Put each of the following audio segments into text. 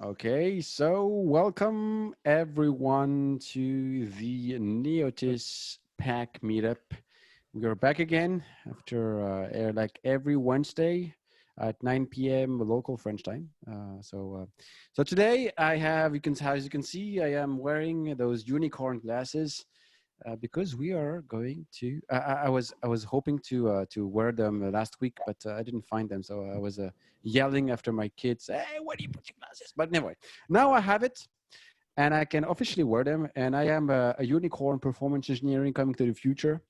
Okay, so welcome everyone to the Neotys Pack Meetup. We are back again after like every Wednesday at 9 p.m. local French time. So today I have, as you can see, I am wearing those unicorn glasses because we are going to. I was hoping to wear them last week, but I didn't find them, so I was yelling after my kids. Hey, where do you put your glasses? But anyway, now I have it, and I can officially wear them. And I am a unicorn performance engineering coming to the future,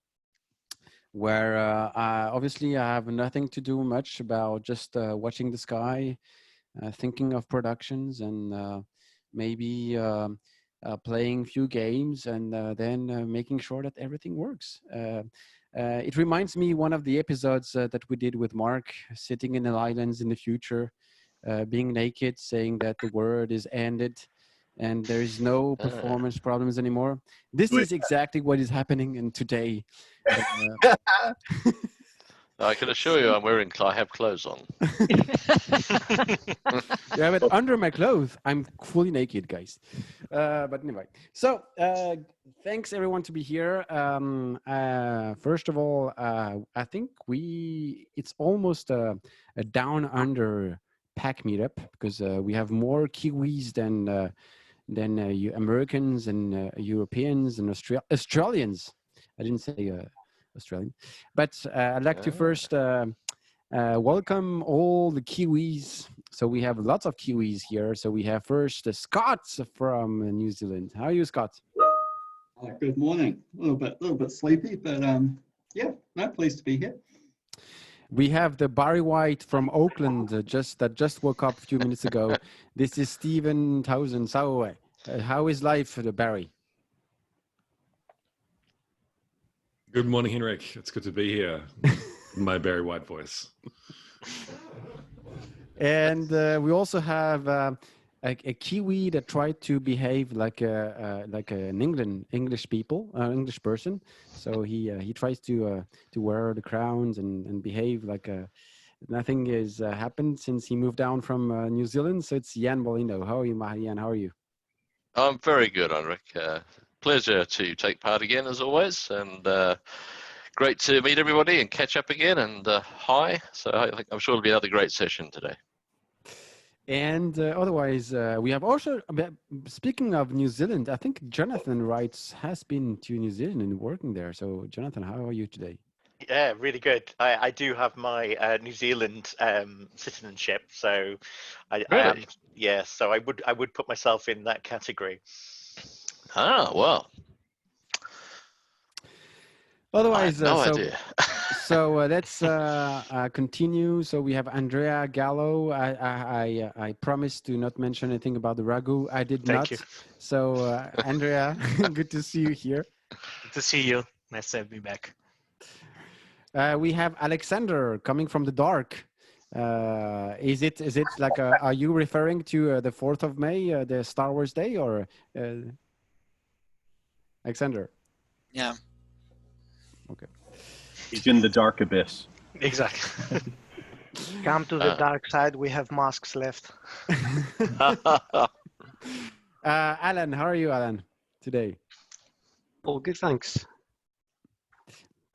where obviously I have nothing to do much about just watching the sky, thinking of productions, and maybe playing few games, and then making sure that everything works. It reminds me one of the episodes that we did with Mark, sitting in the islands in the future, being naked, saying that the world is ended and there is no Ah. performance problems anymore. This Wait. is exactly what is happening in today. I can assure you, I have clothes on. Yeah, but under my clothes, I'm fully naked, guys. But anyway, so thanks everyone to be here. First of all, I think it's almost a down under pack meetup because we have more Kiwis than Americans and Europeans and Australians. I didn't say Australian, but I'd like to first welcome all the Kiwis. So we have lots of Kiwis here. So we have first Scott from New Zealand. How are you, Scott? Good morning. A little bit sleepy, but yeah, no, pleased to be here. We have the Barry White from Oakland, just woke up a few minutes ago. This is Stephen Townsend. So, how is life, Barry? Good morning, Henrik. It's good to be here. My Barry White voice. And we also have a Kiwi that tried to behave like an English person. So he tries to wear the crowns and behave like nothing has happened since he moved down from New Zealand. So it's Jan Molino. How are you, Jan? How are you? I'm very good, Henrik. Pleasure to take part again, as always, and great to meet everybody and catch up again. And hi. So I'm sure it'll be another great session today. And otherwise, we have also, speaking of New Zealand, I think Jonathan Wrights has been to New Zealand and working there. So, Jonathan, how are you today? Yeah, really good. I do have my New Zealand citizenship, so I am. Really? Yeah, so I would put myself in that category. Ah, well. Otherwise, I had no idea. so let's continue. So we have Andrea Gallo. I promised to not mention anything about the ragu. I did Thank not. you. So Andrea, good to see you here. Good to see you. Nice to have me back. We have Alexander coming from the dark. Is it like are you referring to the 4th of May, the Star Wars Day, or Alexander? Yeah. Okay. He's in the dark abyss. Exactly. Come to the dark side. We have masks left. Alan, how are you, Alan, today? All good, thanks.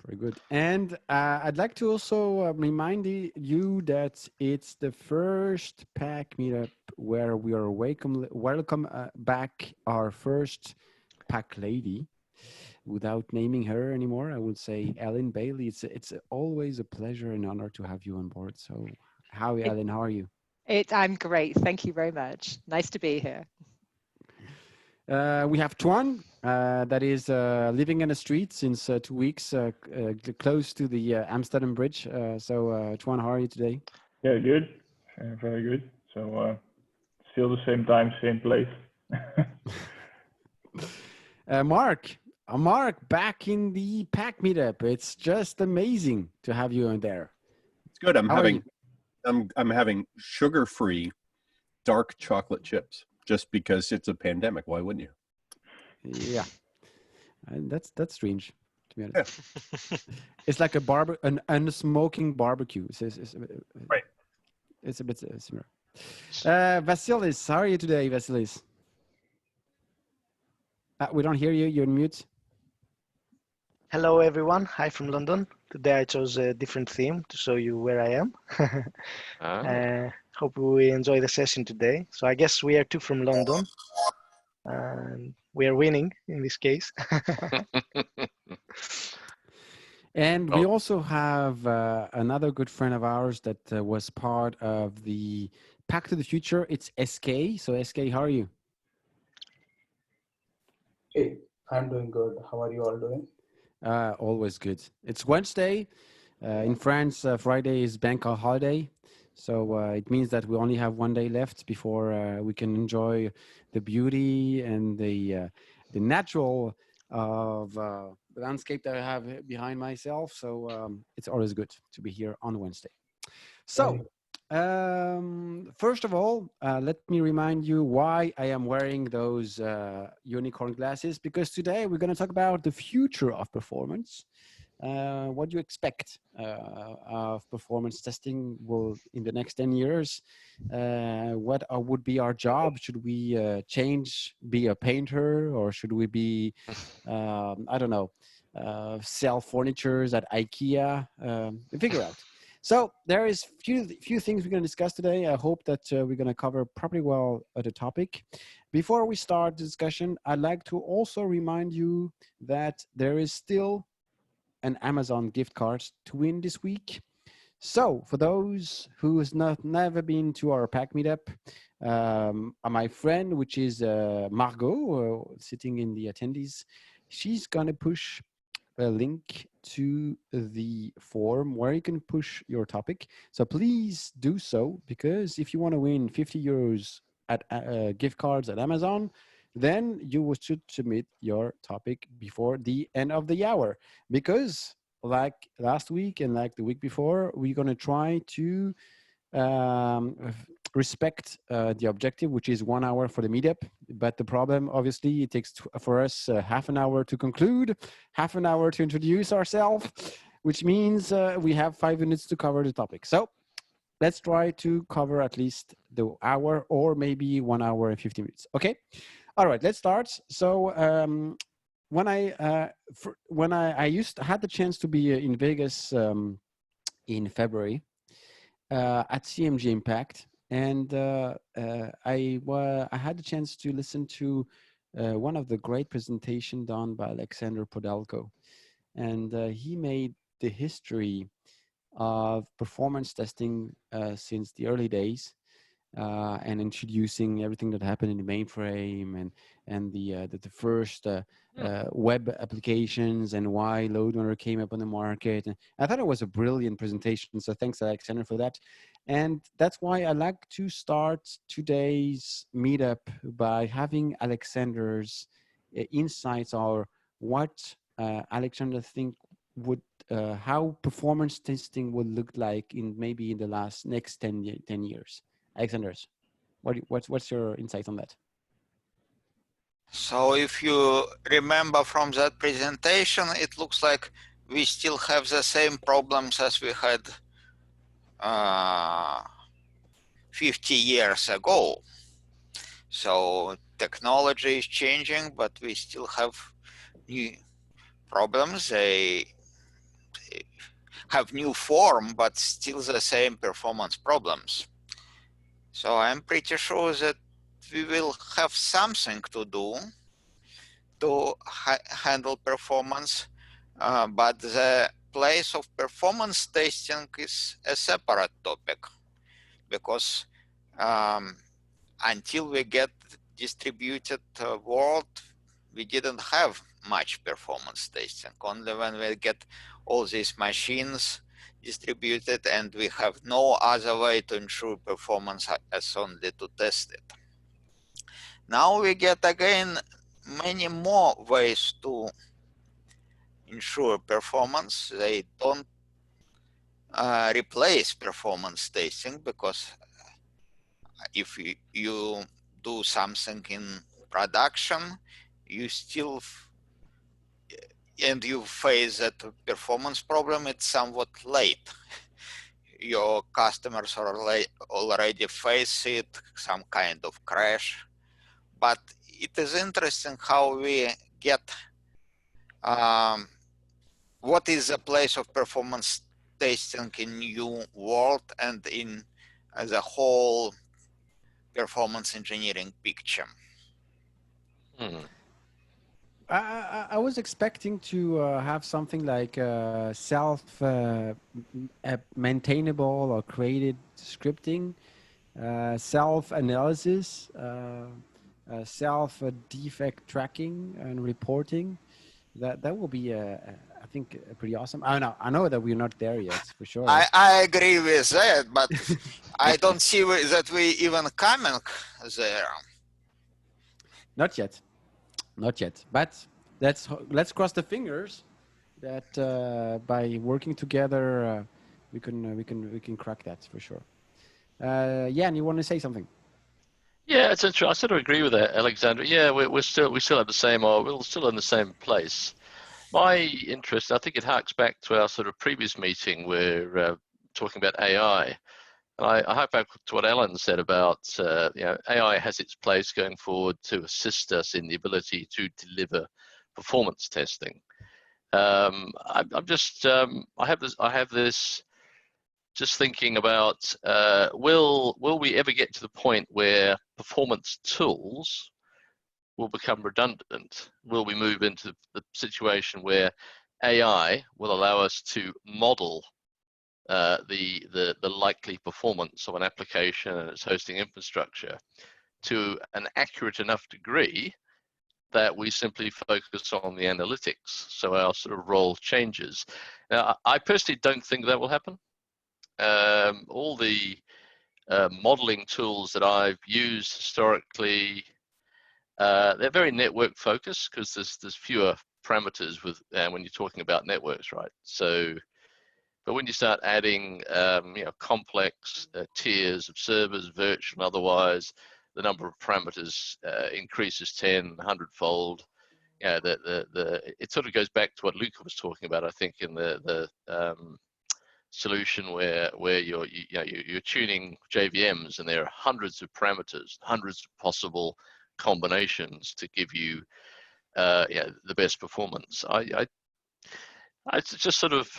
Very good. And I'd like to also remind you that it's the first pack meetup where we are welcome back our first pack lady. Without naming her anymore, I would say Ellen Bailey. It's always a pleasure and honor to have you on board. So, Ellen, how are you? I'm great. Thank you very much. Nice to be here. We have Tuan, that is living in the street since 2 weeks, close to the Amsterdam Bridge. So, Tuan, how are you today? Yeah, good. Very good. So, still the same time, same place. Mark, back in the pack meetup. It's just amazing to have you in there. It's good. I'm having sugar-free dark chocolate chips just because it's a pandemic. Why wouldn't you? Yeah, and that's strange, to be honest. Yeah. It's like an unsmoking barbecue. It's right. It's a bit similar. Vasilis, how are you today, Vasilis? We don't hear you. You're on mute. Hello, everyone. Hi from London. Today I chose a different theme to show you where I am. Hope we enjoy the session today. So I guess we are two from London, and we are winning in this case. And we also have another good friend of ours that was part of the Pack to the Future. It's SK. So SK, how are you? Hey, I'm doing good. How are you all doing? Always good. It's Wednesday. In France, Friday is bank holiday. So it means that we only have one day left before we can enjoy the beauty and the natural of the landscape that I have behind myself. So it's always good to be here on Wednesday. So first of all, let me remind you why I am wearing those unicorn glasses, because today we're going to talk about the future of performance. What do you expect of performance testing will in the next 10 years? What would be our job? Should we change, be a painter, or should we be, I don't know, sell furnitures at IKEA? Figure out. So there is few things we're going to discuss today. I hope that we're going to cover pretty well the topic. Before we start the discussion, I'd like to also remind you that there is still an Amazon gift card to win this week. So for those who has never been to our pack meetup, my friend, which is Margot, sitting in the attendees, she's going to push a link to the form where you can push your topic. So please do so, because if you want to win 50 euros at gift cards at Amazon, then you should submit your topic before the end of the hour, because like last week and like the week before, we're going to try to respect the objective, which is 1 hour for the meetup. But the problem, obviously, it takes for us half an hour to conclude, half an hour to introduce ourselves, which means we have 5 minutes to cover the topic. So let's try to cover at least the hour, or maybe 1 hour and 50 minutes. Okay. All right, let's start. So when I had the chance to be in Vegas in February at CMG Impact, and I had the chance to listen to one of the great presentations done by Alexander Podelko, and he made the history of performance testing since the early days. And introducing everything that happened in the mainframe and the first web applications and why Load Runner came up on the market. And I thought it was a brilliant presentation. So thanks, Alexander, for that. And that's why I like to start today's meetup by having Alexander's insights, or what Alexander think would how performance testing would look like in maybe in the next 10 years. Alexander, what's your insight on that? So if you remember from that presentation, it looks like we still have the same problems as we had 50 years ago. So technology is changing, but we still have new problems. They have new form, but still the same performance problems. So I'm pretty sure that we will have something to do to handle performance, but the place of performance testing is a separate topic, because until we get distributed world, we didn't have much performance testing. Only when we get all these machines distributed and we have no other way to ensure performance as only to test it. Now we get again many more ways to ensure performance. They don't replace performance testing, because if you do something in production, you still and you face that performance problem, it's somewhat late. your customers already face it, some kind of crash. But it is interesting how we get what is the place of performance testing in new world and in as a whole performance engineering picture. I was expecting to have something like self-maintainable or created scripting, self-analysis, self-defect tracking and reporting. That will be, I think, pretty awesome. I know that we're not there yet, for sure. I agree with that, but I don't see that we even coming there. Not yet. Not yet, but let's cross the fingers that by working together we can crack that for sure. Jan, you want to say something? Yeah, it's interesting. I sort of agree with that, Alexander. Yeah, we still have the same, or we're still in the same place. My interest, I think it harks back to our sort of previous meeting where talking about AI. And I hark back to what Alan said about AI has its place going forward to assist us in the ability to deliver performance testing. I have this just thinking about will we ever get to the point where performance tools will become redundant? Will we move into the situation where AI will allow us to model the likely performance of an application and its hosting infrastructure to an accurate enough degree that we simply focus on the analytics, so our sort of role changes? Now, I personally don't think that will happen. All the modeling tools that I've used historically, they're very network focused because there's fewer parameters with when you're talking about networks, right? So, but when you start adding complex tiers of servers, virtual and otherwise, the number of parameters increases 10, 100-fold. Yeah, it sort of goes back to what Luca was talking about, I think, in the solution where you're tuning JVMs and there are hundreds of parameters, hundreds of possible combinations to give you the best performance. I just sort of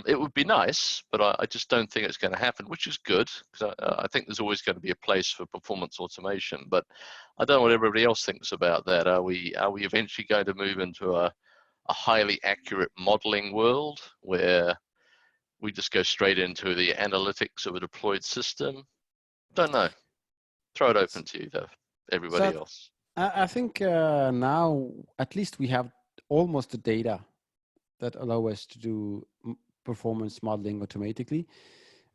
it would be nice, but I just don't think it's going to happen, which is good because I think there's always going to be a place for performance automation. But I don't know what everybody else thinks about that. Are we eventually going to move into a highly accurate modeling world where we just go straight into the analytics of a deployed system? Don't know. Throw it open to you, though, everybody else. I think now at least we have almost the data that allow us to do performance modeling automatically.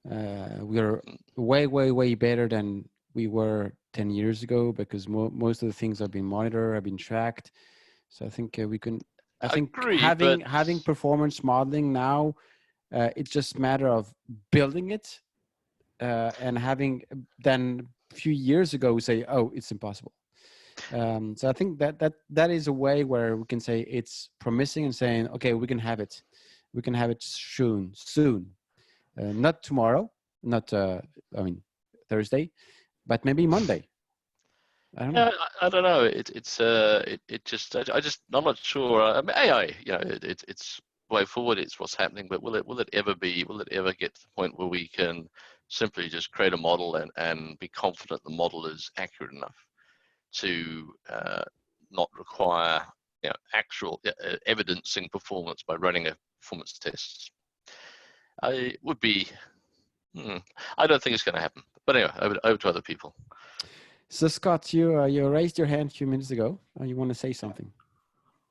We are way better than we were 10 years ago because most of the things have been monitored, have been tracked. So I think we can. I think having performance modeling now, it's just a matter of building it and having. Then a few years ago, we say, "Oh, it's impossible." So I think that is a way where we can say it's promising and saying, okay, we can have it soon, not tomorrow, not Thursday, but maybe Monday. I don't know. I don't know. I'm not sure. I mean, AI, it's way forward. It's what's happening, but will it ever get to the point where we can simply just create a model and be confident the model is accurate enough to not require actual evidencing performance by running a performance tests? I don't think it's going to happen. But anyway, over to other people. So Scott, you raised your hand a few minutes ago. You want to say something?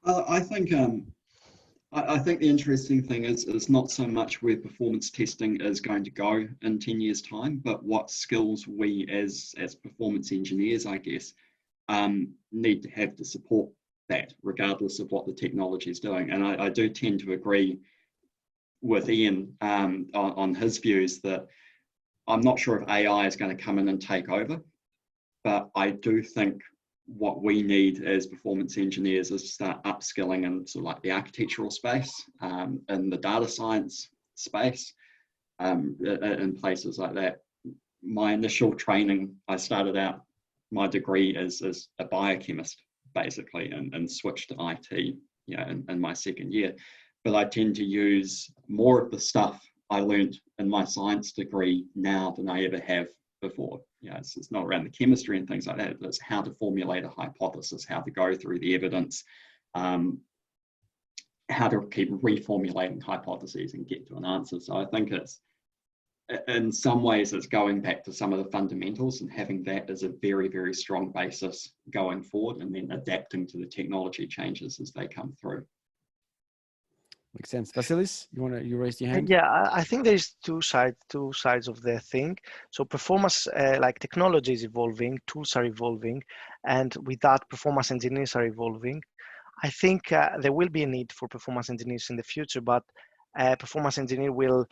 I think I think the interesting thing is not so much where performance testing is going to go in 10 years' time, but what skills we as performance engineers, I guess, need to have to support that, regardless of what the technology is doing. And I do tend to agree with Ian on his views that I'm not sure if AI is going to come in and take over, but I do think what we need as performance engineers is to start upskilling in sort of like the architectural space, in the data science space, in places like that. My initial training, I started out my degree as a biochemist, basically, and switched to IT, in my second year. But I tend to use more of the stuff I learned in my science degree now than I ever have before. It's not around the chemistry and things like that. It's how to formulate a hypothesis, how to go through the evidence, how to keep reformulating hypotheses and get to an answer. So I think it's, in some ways, it's going back to some of the fundamentals and having that as a very, very strong basis going forward, and then adapting to the technology changes as they come through. Makes sense. Vasilis, you raised your hand? Yeah, I think there's two sides of the thing. So performance, like technology is evolving, tools are evolving, and with that, performance engineers are evolving. I think there will be a need for performance engineers in the future, but performance engineer will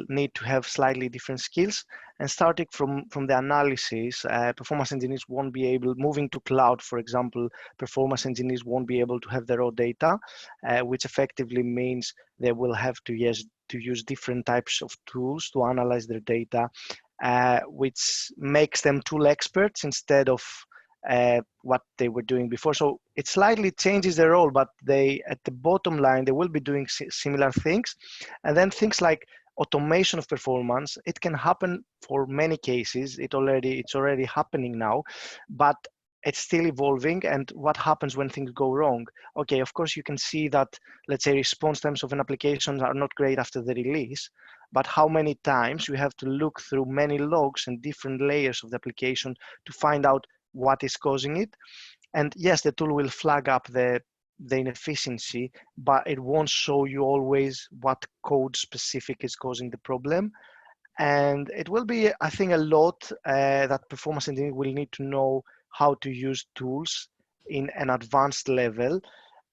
need to have slightly different skills. And starting from the analysis, performance engineers won't be able, moving to cloud, for example, performance engineers won't be able to have their raw data, which effectively means they will have to use different types of tools to analyze their data, which makes them tool experts instead of what they were doing before. So it slightly changes their role, but they, at the bottom line, they will be doing similar things. And then things like automation of performance, it can happen for many cases. It's already happening now, but it's still evolving. And what happens when things go wrong? Okay, of course, you can see that, let's say, response times of an application are not great after the release, but how many times you have to look through many logs and different layers of the application to find out what is causing it. And yes, the tool will flag up the inefficiency, but it won't show you always what code specific is causing the problem. And it will be, I think, a lot that performance engineering will need to know how to use tools in an advanced level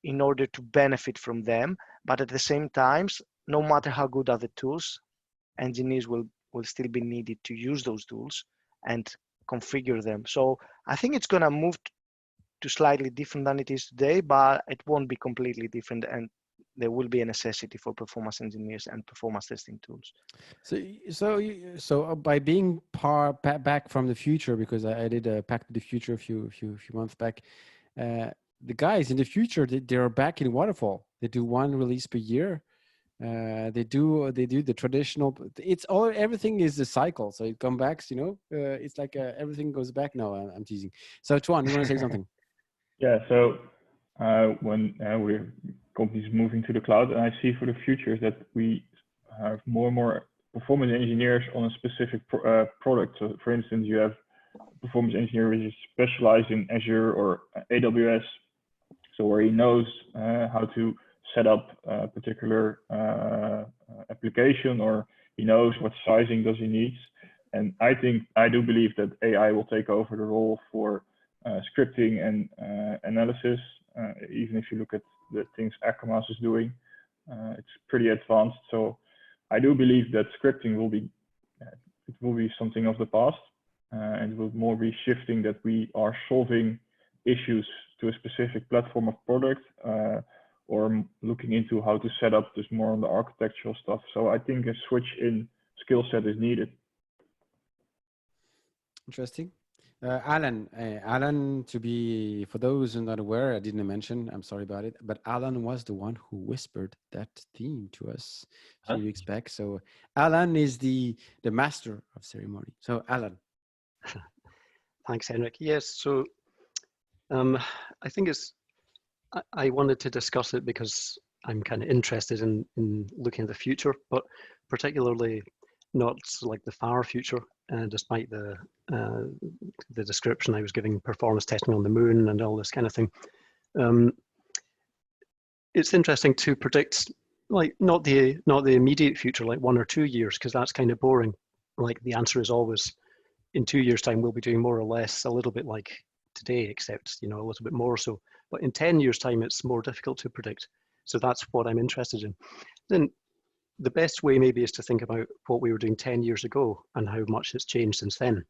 in order to benefit from them. But at the same time, no matter how good are the tools, engineers will still be needed to use those tools and configure them. So I think it's going to move to slightly different than it is today, but it won't be completely different, and there will be a necessity for performance engineers and performance testing tools. So by being back from the future, because I did a Back to the Future a few months back, the guys in the future, they are back in waterfall. They do one release per year. They do the traditional. Everything is a cycle, so it comes back. It's like everything goes back. No, I'm teasing. So Tuan, you want to say something? Yeah. So when we're companies moving to the cloud, and I see for the future that we have more and more performance engineers on a specific product. So, for instance, you have a performance engineer which is specialized in Azure or AWS, so where he knows how to set up a particular application, or he knows what sizing does he need. And I do believe that AI will take over the role for scripting and analysis. Even if you look at the things Akamas is doing, it's pretty advanced. So I do believe that scripting will be something of the past, and will more be shifting that we are solving issues to a specific platform of product, or looking into how to set up this more on the architectural stuff. So I think a switch in skill set is needed. Interesting. Alan, for those who are not aware, I didn't mention, I'm sorry about it, but Alan was the one who whispered that theme to us a few weeks back. So Alan is the master of ceremony. So Alan. Thanks, Henrik. Yes, so I think I wanted to discuss it because I'm kind of interested in looking at the future, but particularly not like the far future, despite the description I was giving, performance testing on the moon and all this kind of thing. It's interesting to predict, like not the immediate future, like 1 or 2 years, because that's kind of boring. Like the answer is always, in 2 years' time, we'll be doing more or less a little bit like today, except a little bit more so. But in 10 years' time, it's more difficult to predict. So that's what I'm interested in. Then the best way maybe is to think about what we were doing 10 years ago and how much it's changed since then.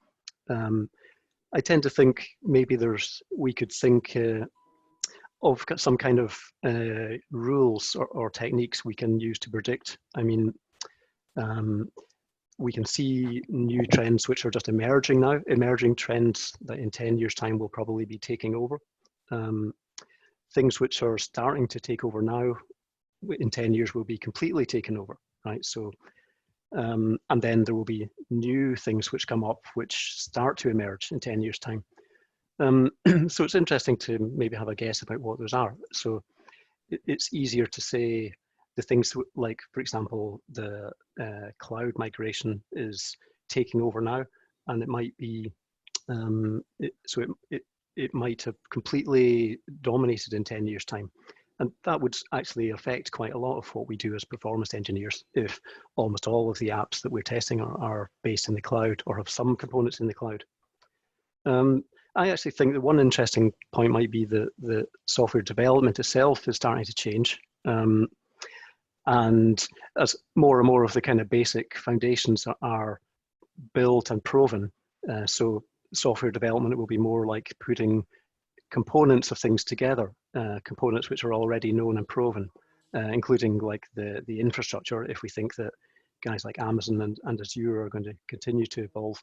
I tend to think maybe we could think of some kind of rules or techniques we can use to predict. I mean, we can see new trends which are just emerging now, emerging trends that in 10 years' time will probably be taking over. Things which are starting to take over now, in 10 years will be completely taken over, right? So, and then there will be new things which come up which start to emerge in 10 years' time. So it's interesting to maybe have a guess about what those are. So it's easier to say the things like, for example, the cloud migration is taking over now, and it might be, it might have completely dominated in 10 years' time. And that would actually affect quite a lot of what we do as performance engineers if almost all of the apps that we're testing are based in the cloud or have some components in the cloud. I actually think that one interesting point might be that the software development itself is starting to change. And as more and more of the kind of basic foundations are built and proven, so software development will be more like putting components of things together, components which are already known and proven, including like the infrastructure, if we think that guys like Amazon and Azure are going to continue to evolve.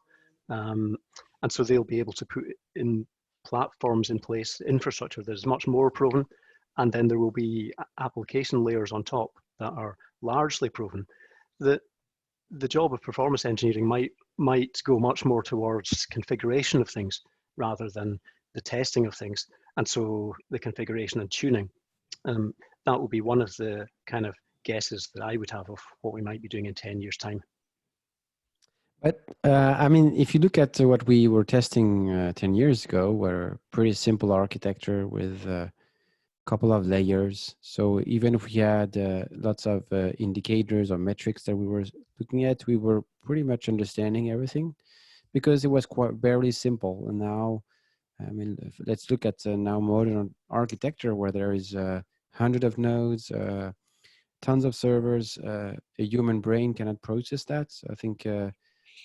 And so they'll be able to put in platforms in place, infrastructure that is much more proven, and then there will be application layers on top that are largely proven. The job of performance engineering might go much more towards configuration of things rather than the testing of things, and so the configuration and tuning. That will be one of the kind of guesses that I would have of what we might be doing in 10 years' time. But I mean, if you look at what we were testing 10 years ago, were pretty simple architecture with a couple of layers. So even if we had lots of indicators or metrics that we were looking at, we were pretty much understanding everything because it was quite barely simple. And now, I mean, let's look at now modern architecture where there is 100 of nodes, tons of servers. A human brain cannot process that. So I think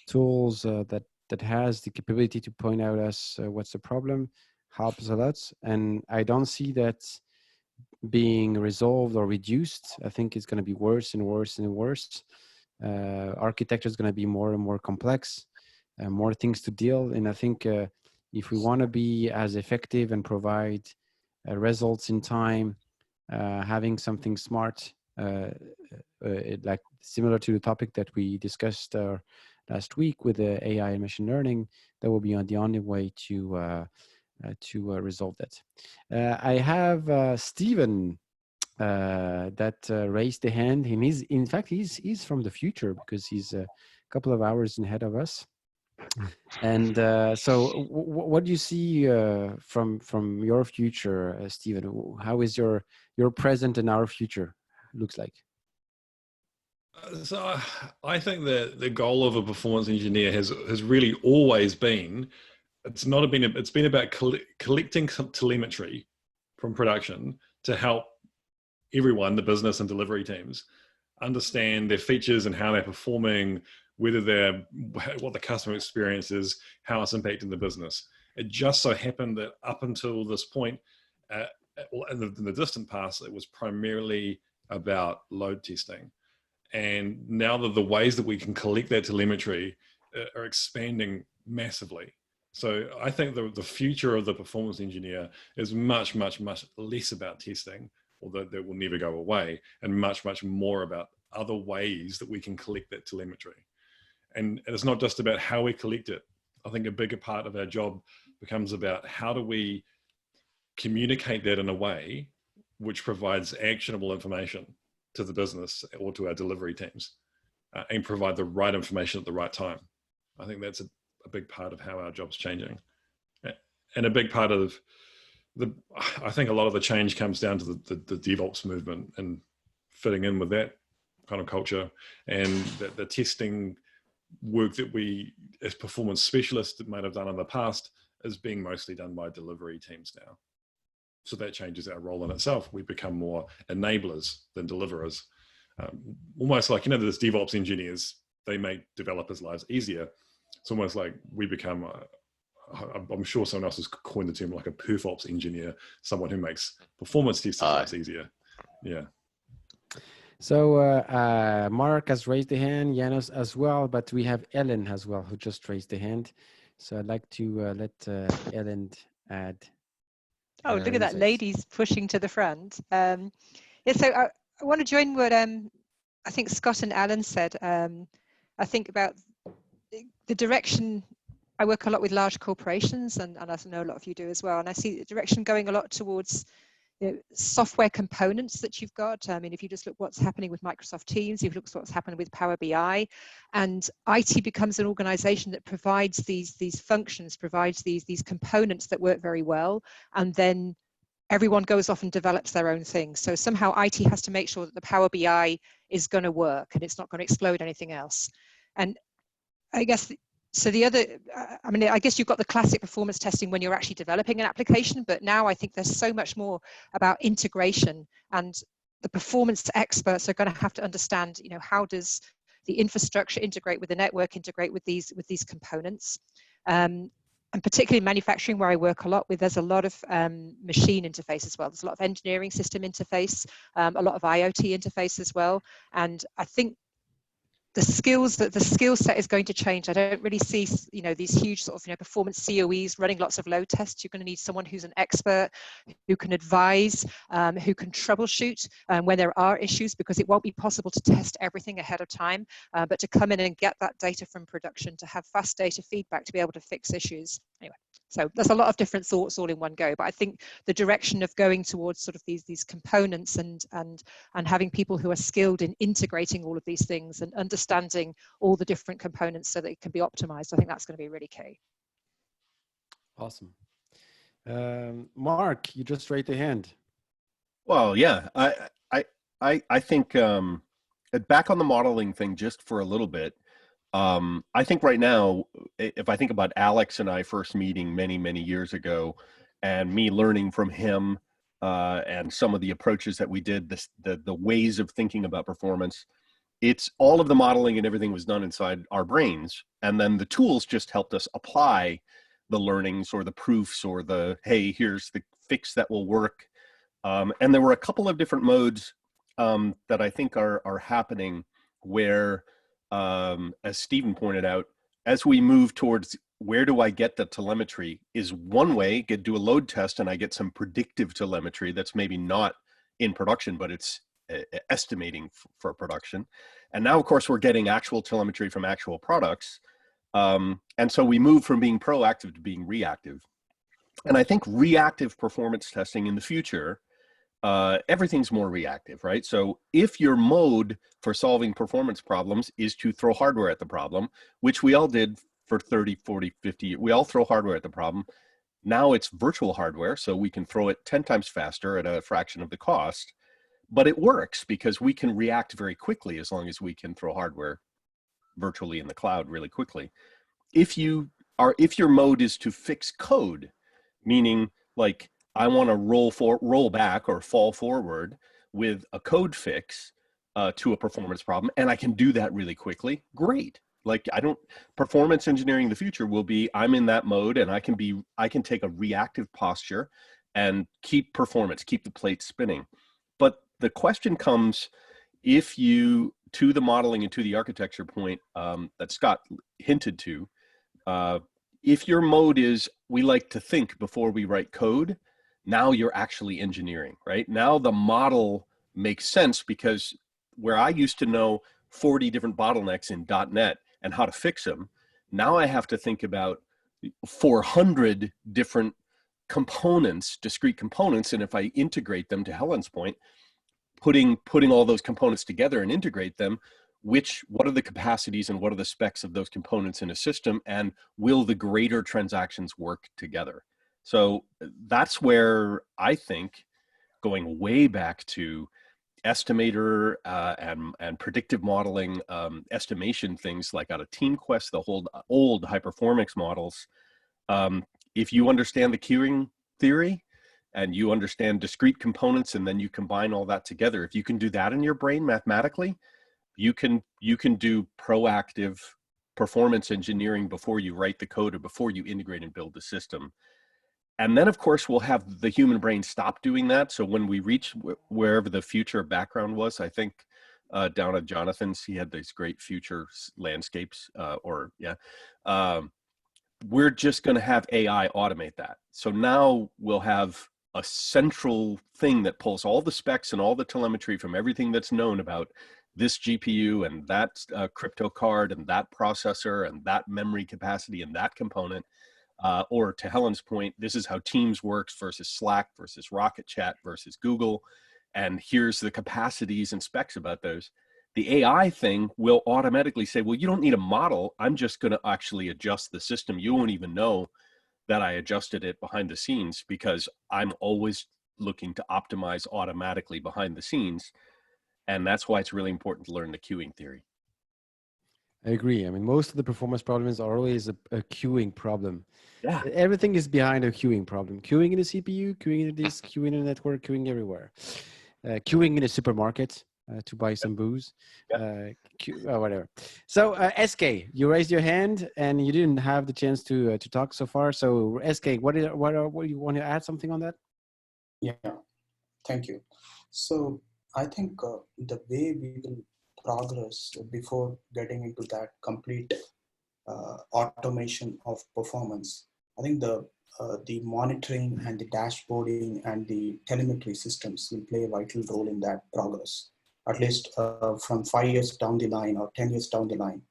tools that has the capability to point out us what's the problem helps a lot. And I don't see that being resolved or reduced. I think it's going to be worse and worse and worse. Architecture is going to be more and more complex, more things to deal. And I think if we want to be as effective and provide results in time, having something smart, like similar to the topic that we discussed last week with the AI and machine learning, that will be the only way to resolve that. I have Stephen that raised the hand. In fact, he's from the future because he's a couple of hours ahead of us. And so what do you see from your future, Stephen? How is your present and our future looks like? So I think that the goal of a performance engineer has really always been, it's been about collecting telemetry from production to help everyone, the business and delivery teams, understand their features and how they're performing, what the customer experience is, how it's impacting the business. It just so happened that up until this point, in the distant past, it was primarily about load testing. And now that the ways that we can collect that telemetry are expanding massively. So I think the future of the performance engineer is much, much, much less about testing, although that will never go away, and much, much more about other ways that we can collect that telemetry. And it's not just about how we collect it. I think a bigger part of our job becomes about how do we communicate that in a way which provides actionable information to the business or to our delivery teams, and provide the right information at the right time. I think that's a big part of how our job's changing. And a big part of I think a lot of the change comes down to the DevOps movement and fitting in with that kind of culture, and the testing work that we as performance specialists might have done in the past is being mostly done by delivery teams now. So that changes our role in itself. We become more enablers than deliverers. Almost like, there's DevOps engineers, they make developers' lives easier. It's almost like we become, I'm sure someone else has coined the term like a perfops engineer, someone who makes performance testing lives easier. Yeah. So Mark has raised the hand, Janos as well, but we have Ellen as well who just raised the hand. So I'd like to let Ellen add. Oh, look at that, insights. ladies pushing to the front. Yeah, so I want to join what I think Scott and Alan said. I think about the direction. I work a lot with large corporations, and I know a lot of you do as well. And I see the direction going a lot towards software components that you've got. I mean, if you just look what's happening with Microsoft Teams, if you look what's happening with Power BI, and IT becomes an organization that provides these functions, provides these components that work very well, and then everyone goes off and develops their own thing. So somehow IT has to make sure that the Power BI is going to work and it's not going to explode anything else. And I guess so the other, I mean, I guess you've got the classic performance testing when you're actually developing an application, but now I think there's so much more about integration, and the performance experts are going to have to understand, you know, how does the infrastructure integrate with the network, integrate with these components. And particularly in manufacturing, where I work a lot with, there's a lot of machine interface as well. There's a lot of engineering system interface, a lot of IoT interface as well. And I think the skill set is going to change. I don't really see, you know, these huge sort of, you know, performance COEs running lots of load tests. You're going to need someone who's an expert, who can advise, who can troubleshoot when there are issues, because it won't be possible to test everything ahead of time, but to come in and get that data from production, to have fast data feedback, to be able to fix issues. Anyway, so there's a lot of different thoughts all in one go, but I think the direction of going towards sort of these components and having people who are skilled in integrating all of these things and understanding all the different components so that it can be optimized, I think that's going to be really key. Awesome. Mark, you just raised the hand. Well, yeah, I think back on the modeling thing just for a little bit. I think right now, if I think about Alex and I first meeting many years ago, and me learning from him and some of the approaches that we did, the ways of thinking about performance, it's all of the modeling and everything was done inside our brains, and then the tools just helped us apply the learnings or the proofs or the, hey, here's the fix that will work. And there were a couple of different modes that I think are happening where, as Stephen pointed out, as we move towards where do I get the telemetry is one way, do a load test and I get some predictive telemetry that's maybe not in production, but it's estimating for production. And now, of course, we're getting actual telemetry from actual products. And so we move from being proactive to being reactive. And I think reactive performance testing in the future, everything's more reactive, right? So if your mode for solving performance problems is to throw hardware at the problem, which we all did for 30, 40, 50 years, we all throw hardware at the problem. Now it's virtual hardware, so we can throw it 10 times faster at a fraction of the cost. But it works because we can react very quickly as long as we can throw hardware virtually in the cloud really quickly. If your mode is to fix code, meaning like I want to roll back or fall forward with a code fix to a performance problem, and I can do that really quickly, great. Like performance engineering in the future will be, I'm in that mode and I can take a reactive posture and keep performance, keep the plate spinning. But the question comes, if you, to the modeling and to the architecture point that Scott hinted to, if your mode is, we like to think before we write code, now you're actually engineering, right? Now the model makes sense, because where I used to know 40 different bottlenecks in .NET and how to fix them, now I have to think about 400 different components, discrete components, and if I integrate them, to Helen's point, putting all those components together and integrate them, what are the capacities and what are the specs of those components in a system, and will the greater transactions work together? So that's where I think, going way back to estimator and predictive modeling, estimation things like out of TeamQuest, the whole old high performance models, if you understand the queuing theory and you understand discrete components and then you combine all that together, if you can do that in your brain mathematically, you can do proactive performance engineering before you write the code or before you integrate and build the system. And then, of course, we'll have the human brain stop doing that. So when we reach wherever the future background was, I think down at Jonathan's. He had these great future landscapes, we're just going to have AI automate that. So now we'll have a central thing that pulls all the specs and all the telemetry from everything that's known about this GPU and that crypto card and that processor and that memory capacity and that component. Or to Helen's point, this is how Teams works versus Slack versus Rocket Chat versus Google. And here's the capacities and specs about those. The AI thing will automatically say, well, you don't need a model. I'm just going to actually adjust the system. You won't even know that I adjusted it behind the scenes because I'm always looking to optimize automatically behind the scenes. And that's why it's really important to learn the queuing theory. I agree. I mean, most of the performance problems are always a queuing problem. Yeah. Everything is behind a queuing problem. Queuing in the CPU, queuing in the disk, queuing in the network, queuing everywhere. Queuing in a supermarket to buy some booze, whatever. So SK, you raised your hand and you didn't have the chance to talk so far. So SK, what do you want to add something on that? Yeah, thank you. So I think the way we will progress before getting into that complete automation of performance, I think the monitoring and the dashboarding and the telemetry systems will play a vital role in that progress, at least from 5 years down the line or 10 years down the line.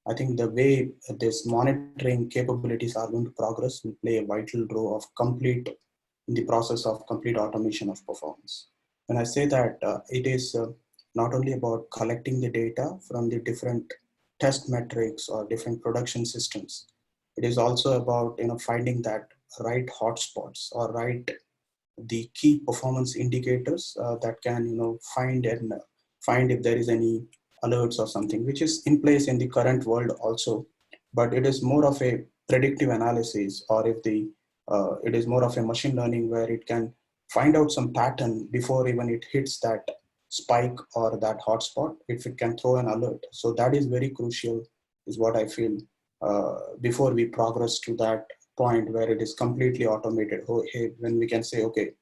I think the way this monitoring capabilities are going to progress will play a vital role in the process of complete automation of performance. When I say that, it is not only about collecting the data from the different test metrics or different production systems. It is also about finding that right hotspots or the key performance indicators that can find if there is any alerts or something, which is in place in the current world also. But it is more of a predictive analysis, or if it is more of a machine learning where it can find out some pattern before even it hits that spike or that hotspot, if it can throw an alert. So that is very crucial, is what I feel, before we progress to that point where it is completely automated. When we can say, okay,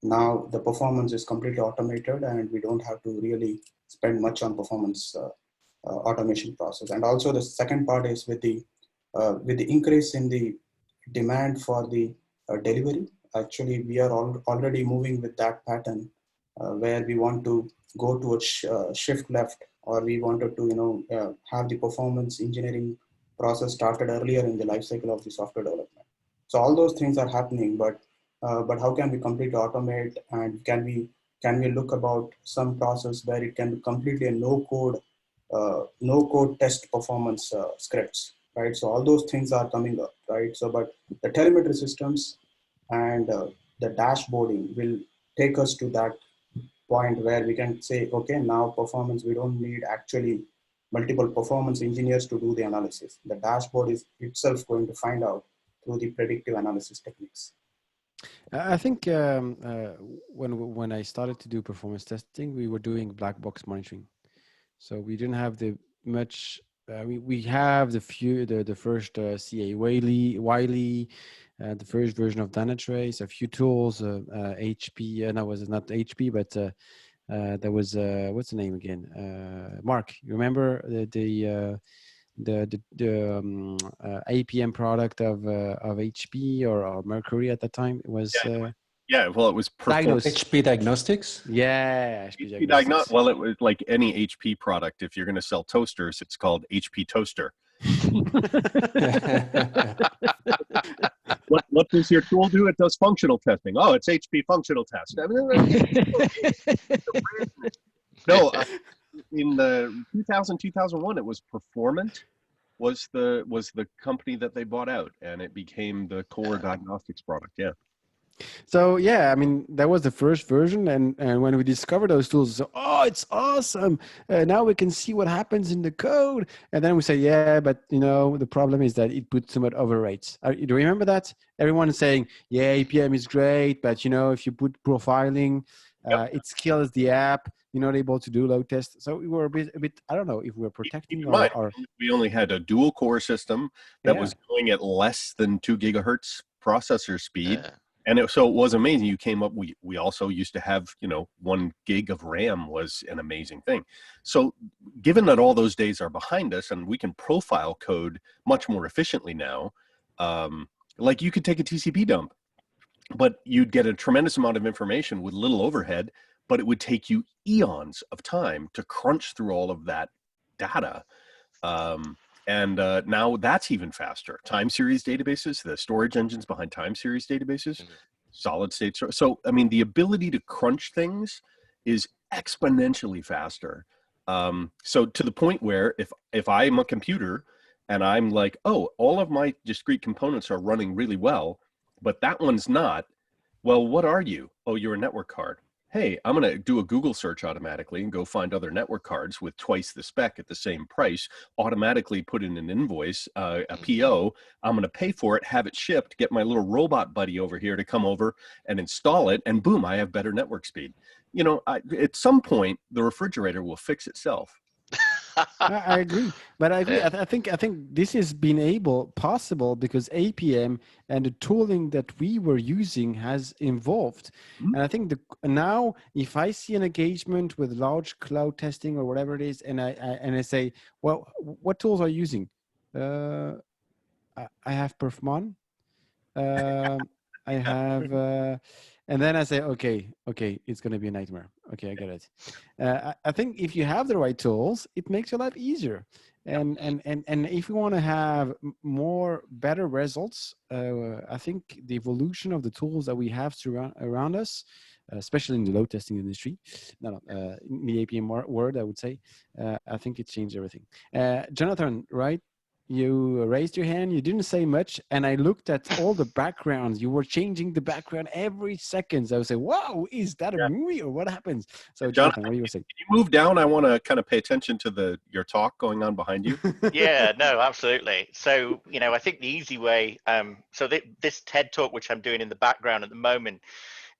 now the performance is completely automated and we don't have to really spend much on performance automation process. And also the second part is with the increase in the demand for the delivery. Actually, we are already moving with that pattern where we want to go to a shift left, or we wanted to have the performance engineering process started earlier in the life cycle of the software development. So all those things are happening, but how can we completely automate, and can we look about some process where it can be completely a no code test performance scripts, right? So all those things are coming up, right? So but the telemetry systems and the dashboarding will take us to that point where we can say, okay, now performance, we don't need actually multiple performance engineers to do the analysis. The dashboard is itself going to find out through the predictive analysis techniques. I think when I started to do performance testing, we were doing black box monitoring. So we didn't have the much. We have the first CA Wiley, the first version of Dynatrace, a few tools, HP. No, was it not HP, but there was what's the name again? Mark, you remember the APM product of HP or Mercury at that time? It was well, it was HP Diagnostics. Yeah, HP Diagnostics. Well, it was like any HP product. If you're going to sell toasters, it's called HP Toaster. What does your tool do? It does functional testing. Oh, it's HP Functional Test. I mean, no, in the 2001, it was Performant was the company that they bought out, and it became the core diagnostics product. Yeah. So yeah, I mean, that was the first version, and when we discovered those tools, so it's awesome. Now we can see what happens in the code, and then we say, yeah, but the problem is that it puts too much overrates. Do you remember that? Everyone is saying, yeah, APM is great, but if you put profiling, it kills the app. You're not able to do load tests. So we were a bit. I don't know if we're protecting our. We only had a dual core system that was going at less than 2 gigahertz processor speed. so it was amazing. You came up, we also used to have, 1 gig of RAM was an amazing thing. So given that all those days are behind us and we can profile code much more efficiently now, like you could take a TCP dump, but you'd get a tremendous amount of information with little overhead, but it would take you eons of time to crunch through all of that data. And now that's even faster. Time series databases, the storage engines behind time series databases, solid state. So, I mean, the ability to crunch things is exponentially faster. So to the point where if I'm a computer and I'm like, oh, all of my discrete components are running really well, but that one's not, well, what are you? Oh, you're a network card. Hey, I'm going to do a Google search automatically and go find other network cards with twice the spec at the same price, automatically put in an invoice, a PO. I'm going to pay for it, have it shipped, get my little robot buddy over here to come over and install it, and boom, I have better network speed. At some point, the refrigerator will fix itself. I agree, but I agree. Yeah. I think this has been possible because APM and the tooling that we were using has evolved. And I think now, if I see an engagement with large cloud testing or whatever it is, and I say, well, what tools are you using? I have Perfmon. I have, and then I say, okay, it's going to be a nightmare. Okay, I get it. I think if you have the right tools, it makes your life easier. And if you want to have better results, I think the evolution of the tools that we have around us, especially in the load testing industry, in the APM world, I would say, I think it changed everything. Jonathan, right? You raised your hand, you didn't say much, and I looked at all the backgrounds. You were changing the background every second. I would say, wow, is that a movie or what happens? So Jonathan, what do you saying? Can you move down? I want to kind of pay attention to your talk going on behind you. Yeah, no, absolutely. So, I think the easy way, this TED talk, which I'm doing in the background at the moment,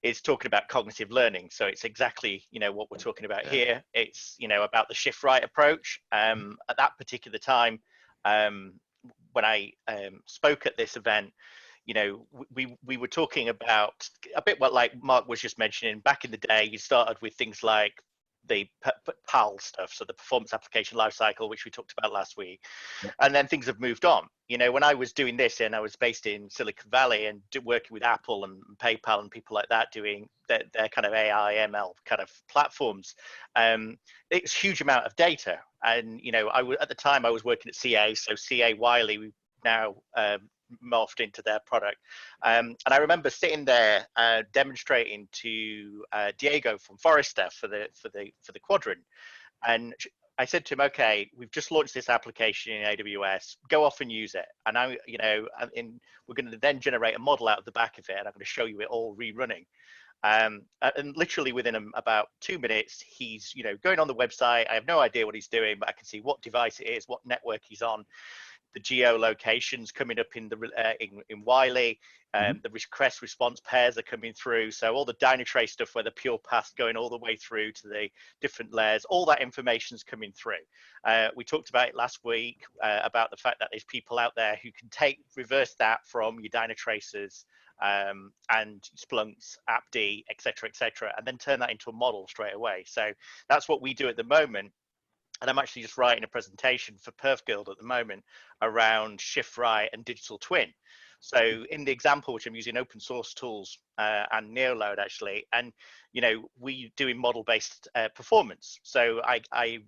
is talking about cognitive learning. So it's exactly, what we're talking about here. It's, about the shift right approach. At that particular time, when I spoke at this event, we were talking about a bit what like Mark was just mentioning. Back in the day, you started with things like the PAL stuff, so the performance application lifecycle, which we talked about last week, and then things have moved on. When I was doing this, and I was based in Silicon Valley and working with Apple and PayPal and people like that, doing their kind of AI ML kind of platforms, it's a huge amount of data. And at the time I was working at CA, so CA Wiley, we now morphed into their product, and I remember sitting there demonstrating to Diego from Forrester for the quadrant, and I said to him, okay, we've just launched this application in AWS, go off and use it, and we're going to then generate a model out of the back of it, and I'm going to show you it all rerunning. And literally within about 2 minutes, he's going on the website. I have no idea what he's doing, but I can see what device it is, what network he's on, the geolocations coming up in in Wiley, the request response pairs are coming through. So all the Dynatrace stuff, where the pure path going all the way through to the different layers, all that information is coming through. We talked about it last week about the fact that there's people out there who can reverse that from your Dynatraces and Splunks, AppD, et cetera, and then turn that into a model straight away. So that's what we do at the moment. And I'm actually just writing a presentation for Perf Guild at the moment around shift right and digital twin. So in the example, which I'm using open source tools and Neoload actually, and we doing model-based performance. So I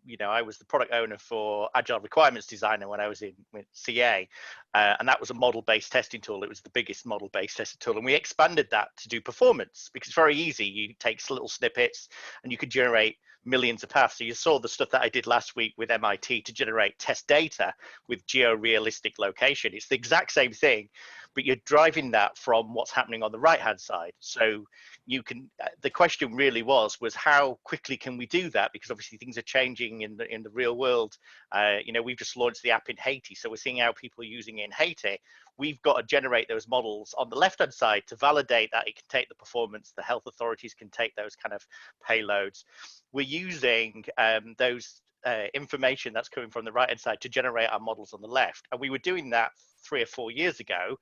was the product owner for Agile Requirements Designer when I was in CA, and that was a model-based testing tool. It was the biggest model-based testing tool, and we expanded that to do performance because it's very easy. You take little snippets and you could generate millions of paths. So you saw the stuff that I did last week with MIT to generate test data with geo-realistic location. It's the exact same thing, but you're driving that from what's happening on the right-hand side. So you can, the question really was how quickly can we do that? Because obviously things are changing in the real world. We've just launched the app in Haiti, so we're seeing how people are using it in Haiti. We've got to generate those models on the left-hand side to validate that it can take the performance. The health authorities can take those kind of payloads. We're using those information that's coming from the right-hand side to generate our models on the left. And we were doing that 3 or 4 years ago.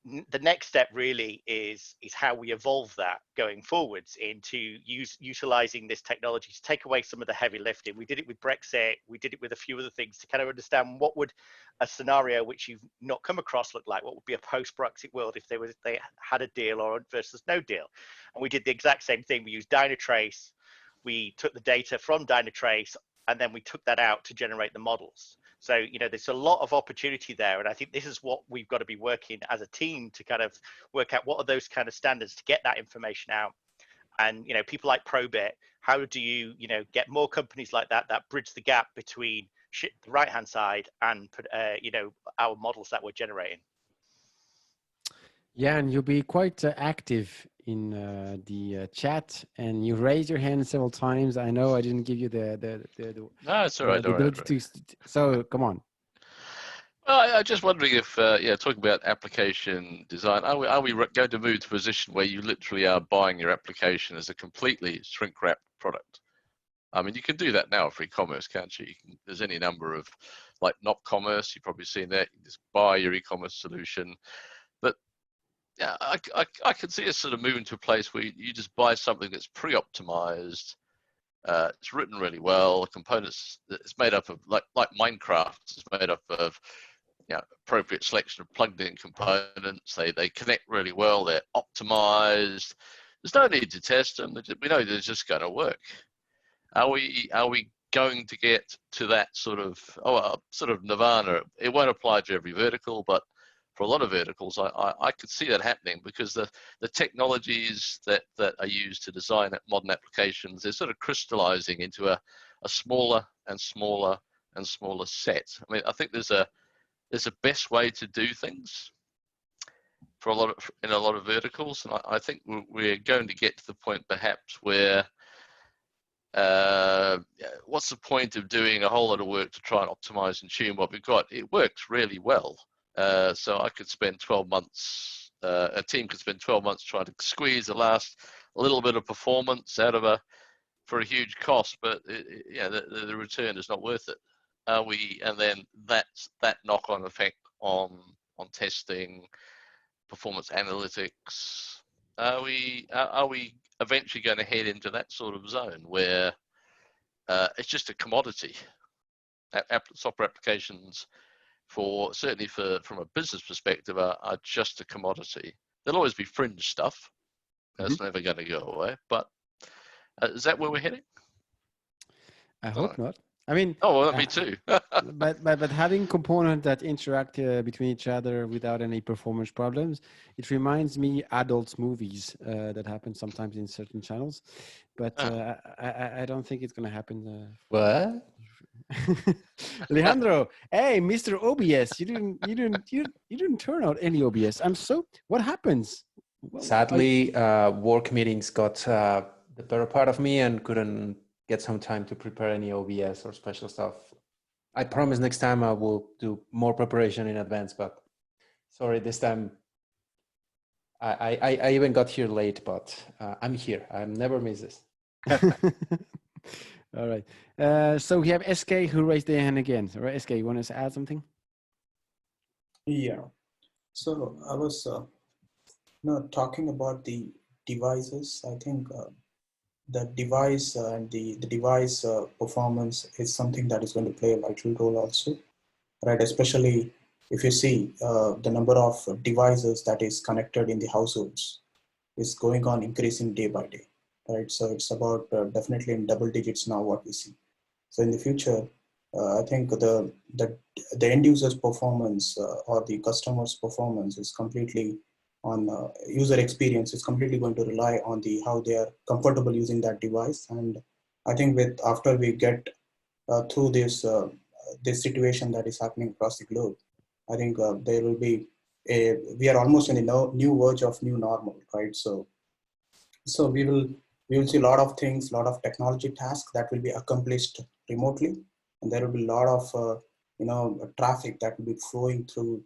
the next step really is how we evolve that going forwards into utilizing this technology to take away some of the heavy lifting. We did it with Brexit. We did it with a few other things to kind of understand what would a scenario which you've not come across look like. What would be a post-Brexit world if they had a deal or versus no deal? And we did the exact same thing. We used Dynatrace. We took the data from Dynatrace, and then we took that out to generate the models. So, you know, there's a lot of opportunity there. And I think this is what we've got to be working as a team to kind of work out what are those kind of standards to get that information out. And, you know, people like Probit, how do you, you know, get more companies like that bridge the gap between the right-hand side and, you know, our models that we're generating? Yeah, and you'll be quite active in the chat, and you raised your hand several times. I know I didn't give you the No, it's all right. the ability to. So come on. Well, I'm just wondering if, yeah, talking about application design, are we going to move to a position where you literally are buying your application as a completely shrink-wrapped product? I mean, you can do that now for e-commerce, can't you? There's any number of, like Not Commerce, you've probably seen that. You just buy your e-commerce solution. But yeah, I can see us sort of moving to a place where you just buy something that's pre-optimized. It's written really well. The components, it's made up of, like Minecraft, it's made up of, you know, appropriate selection of plugged in components. They connect really well. They're optimized. There's no need to test them. We know they're just going to work. Are we going to get to that sort of nirvana? It won't apply to every vertical, but for a lot of verticals, I could see that happening, because the technologies that are used to design modern applications, they're sort of crystallizing into a smaller and smaller and smaller set. I mean, I think there's a best way to do things for in a lot of verticals, and I think we're going to get to the point perhaps where what's the point of doing a whole lot of work to try and optimize and tune what we've got? It works really well. So I could spend 12 months, a team could spend 12 months trying to squeeze the last little bit of performance out of for a huge cost, but yeah, the return is not worth it. And then that knock-on effect on testing, performance analytics. Are we eventually going to head into that sort of zone where it's just a commodity? Software applications, certainly from a business perspective, are just a commodity. There'll always be fringe stuff. That's never going to go away. But is that where we're heading? I hope not. I mean, me too. but having components that interact between each other without any performance problems, it reminds me adult movies that happen sometimes in certain channels. But I don't think it's going to happen. What? Alejandro, hey, Mr. OBS, you didn't turn out any OBS. What happens? Sadly, work meetings got the better part of me and couldn't get some time to prepare any OBS or special stuff. I promise next time I will do more preparation in advance, but sorry, this time I even got here late, but I'm here. I never miss this. All right. So we have SK who raised their hand again. All right, SK, you want to add something? Yeah. So I was talking about the devices. I think the device and the device performance is something that is going to play a vital role also, right? Especially if you see the number of devices that is connected in the households is going on increasing day by day, right? So it's about definitely in double digits now what we see. So in the future, I think the end user's performance or the customer's performance is completely on user experience. Is completely going to rely on how they are comfortable using that device. And I think after we get through this situation that is happening across the globe, I think there will be we are almost in the new verge of new normal, right? So we will see a lot of things, a lot of technology tasks that will be accomplished remotely, and there will be a lot of traffic that will be flowing through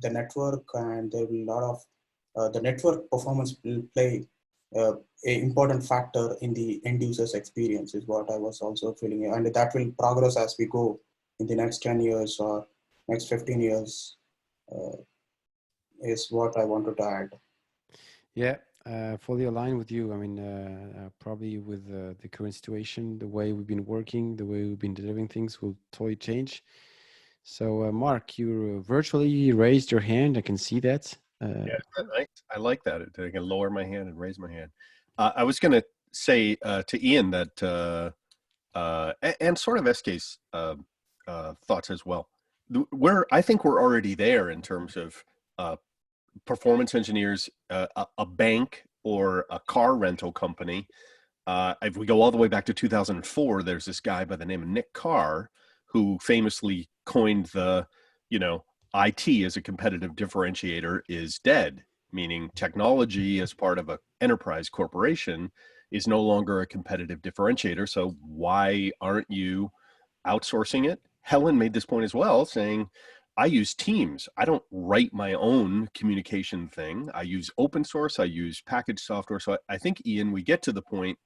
the network, and there will be a lot of the network performance will play an important factor in the end user's experience, is what I was also feeling, and that will progress as we go in the next 10 years or next 15 years. is what I wanted to add. Yeah, fully aligned with you. I mean, probably with the current situation, the way we've been working, the way we've been delivering things will totally change. So, Mark, you virtually raised your hand. I can see that. Yeah, I like that. I can lower my hand and raise my hand. I was going to say to Ian that, and sort of SK's thoughts as well. I think we're already there in terms of performance engineers, a bank or a car rental company. If we go all the way back to 2004, there's this guy by the name of Nick Carr who famously coined the, IT as a competitive differentiator is dead, meaning technology as part of an enterprise corporation is no longer a competitive differentiator. So why aren't you outsourcing it? Helen made this point as well, saying, I use Teams. I don't write my own communication thing. I use open source. I use packaged software. So I think, Ian, we get to the point,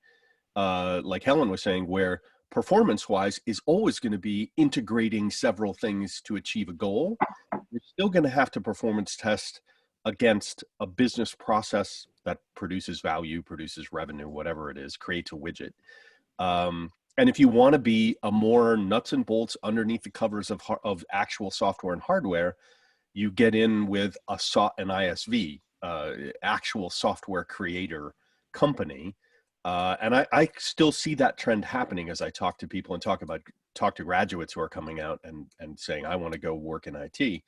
like Helen was saying, where performance-wise is always going to be integrating several things to achieve a goal. You're still going to have to performance test against a business process that produces value, produces revenue, whatever it is, creates a widget. And if you want to be a more nuts and bolts underneath the covers of actual software and hardware, you get in with an ISV, actual software creator company. And I still see that trend happening as I talk to people and talk to graduates who are coming out and saying, I want to go work in IT.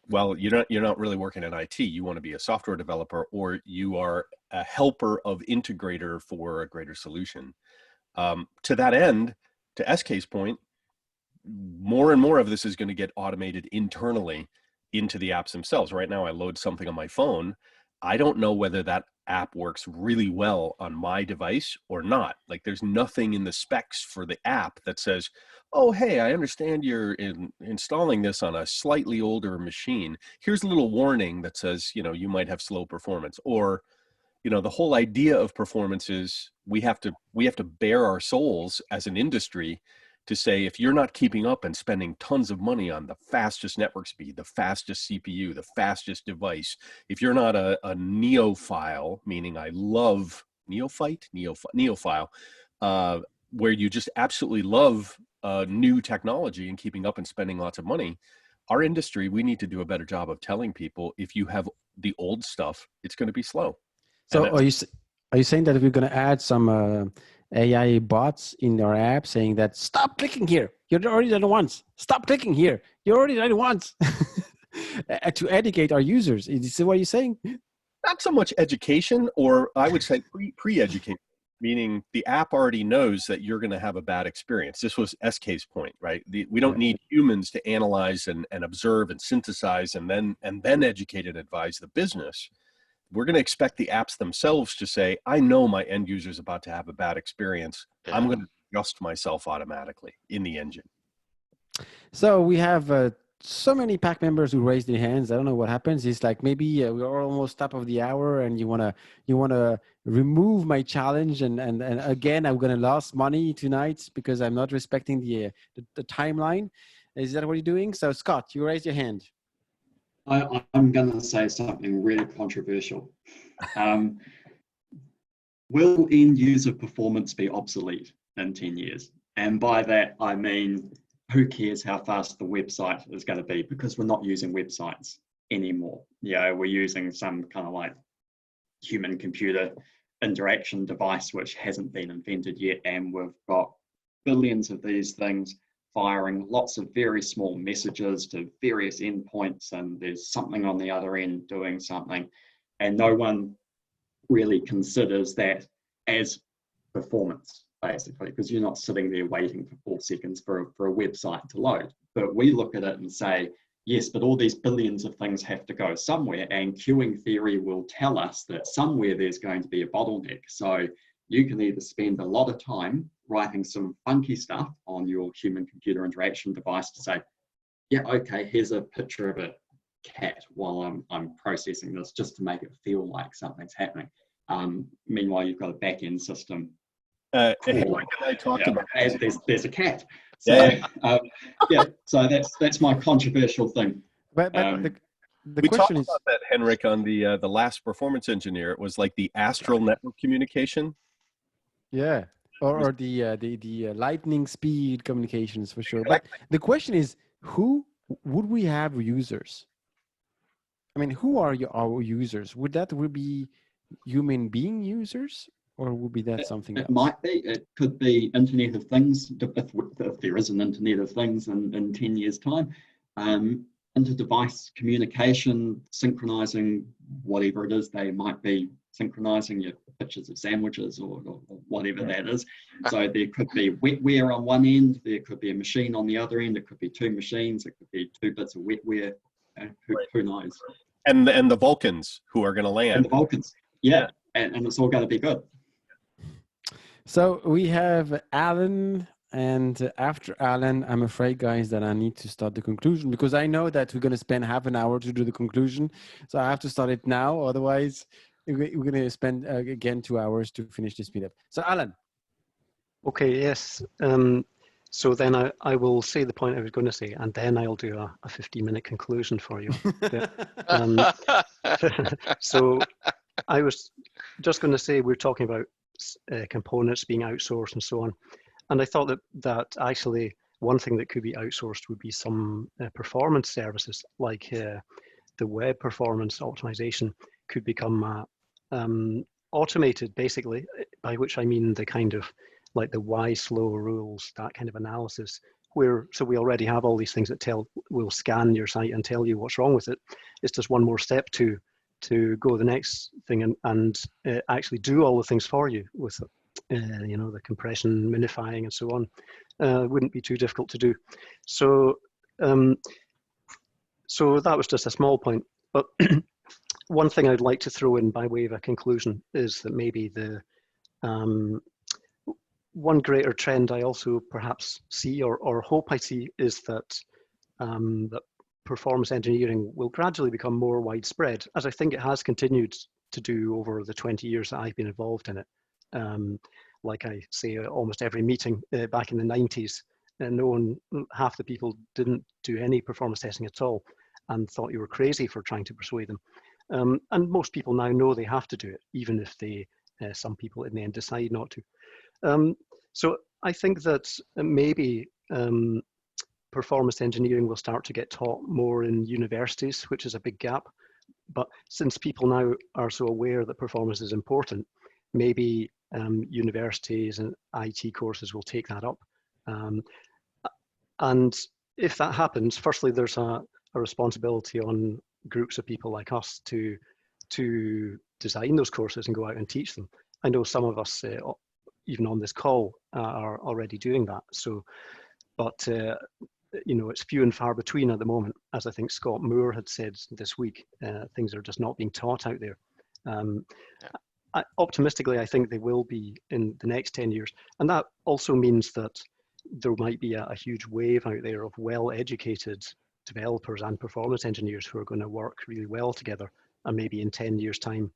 Well, you're not really working in IT. You want to be a software developer, or you are a helper of integrator for a greater solution. To that end, to SK's point, more and more of this is going to get automated internally into the apps themselves. Right now, I load something on my phone. I don't know whether that app works really well on my device or not. Like, there's nothing in the specs for the app that says, oh, hey, I understand you're installing this on a slightly older machine. Here's a little warning that says, you might have slow performance. Or, the whole idea of performance is we have to bare our souls as an industry to say, if you're not keeping up and spending tons of money on the fastest network speed, the fastest CPU, the fastest device, if you're not a neophile, meaning I love neophile, where you just absolutely love new technology and keeping up and spending lots of money, our industry, we need to do a better job of telling people, if you have the old stuff, it's going to be slow. So are you saying that we're going to add some AI bots in our app saying that, stop clicking here, you're already done it once, stop clicking here, you're already done it once, to educate our users? Is this what you're saying? Not so much education, or I would say pre-education, meaning the app already knows that you're going to have a bad experience. This was SK's point, right? We don't need humans to analyze and observe and synthesize and then educate and advise the business. We're going to expect the apps themselves to say, I know my end user is about to have a bad experience. I'm going to adjust myself automatically in the engine. So we have so many pack members who raised their hands. I don't know what happens. It's like maybe we're almost top of the hour, and you wanna remove my challenge, and again I'm gonna lose money tonight because I'm not respecting the timeline. Is that what you're doing? So Scott, you raised your hand. I'm going to say something really controversial. Will end user performance be obsolete in 10 years? And by that, I mean, who cares how fast the website is going to be, because we're not using websites anymore. We're using some kind of like human computer interaction device which hasn't been invented yet, and we've got billions of these things firing lots of very small messages to various endpoints, and there's something on the other end doing something, and no one really considers that as performance, basically, because you're not sitting there waiting for 4 seconds for a website to load. But we look at it and say, yes, but all these billions of things have to go somewhere, and queuing theory will tell us that somewhere there's going to be a bottleneck. So you can either spend a lot of time writing some funky stuff on your human-computer interaction device to say, yeah, okay, here's a picture of a cat while I'm processing this, just to make it feel like something's happening. Meanwhile, you've got a back-end system. I talked about there's a cat. So so that's my controversial thing. But the we talked question is, about that, Henrik, on the last performance engineer. It was like the astral network communication. yeah, or the lightning speed communications for sure. But the question is, who would we have users? I mean, who are our users? Would be human being users, or would be that something else? It might be. It could be Internet of Things, if there is an Internet of Things in 10 years' time. Inter-device communication, synchronizing whatever it is they might be synchronizing, your pictures of sandwiches or whatever that is. So there could be wetware on one end, there could be a machine on the other end, it could be two machines, it could be two bits of wetware, who knows. And the Vulcans who are going to land. And the Vulcans, yeah. And it's all going to be good. So we have Alan, and after Alan, I'm afraid, guys, that I need to start the conclusion, because I know that we're going to spend half an hour to do the conclusion. So I have to start it now. Otherwise, we're going to spend, again, 2 hours to finish this meetup. So Alan. Okay, yes. So then I will say the point I was going to say, and then I'll do a 15-minute conclusion for you. So I was just going to say, we're talking about components being outsourced and so on. And I thought that actually one thing that could be outsourced would be some performance services, like the web performance optimization could become automated, basically, by which I mean the kind of like the why slow rules, that kind of analysis, so we already have all these things that will scan your site and tell you what's wrong with it. It's just one more step to go the next thing and actually do all the things for you with you know, the compression, minifying, and so on. Wouldn't be too difficult to do. So so that was just a small point, but one thing I'd like to throw in by way of a conclusion is that maybe the one greater trend I also perhaps see or hope I see is that that performance engineering will gradually become more widespread, as I think it has continued to do over the 20 years that I've been involved in it. Like I say, almost every meeting back in the 90s, half the people didn't do any performance testing at all and thought you were crazy for trying to persuade them. And most people now know they have to do it, even if some people in the end decide not to. So I think that maybe performance engineering will start to get taught more in universities, which is a big gap. But since people now are so aware that performance is important, maybe universities and IT courses will take that up. And if that happens, firstly, there's a responsibility on groups of people like us to design those courses and go out and teach them. I know some of us, even on this call, are already doing that. So, but you know, it's few and far between at the moment. As I think Scott Moore had said this week, things are just not being taught out there. Optimistically, I think they will be in the next 10 years. And that also means that there might be a huge wave out there of well-educated developers and performance engineers who are going to work really well together. And maybe in 10 years' time,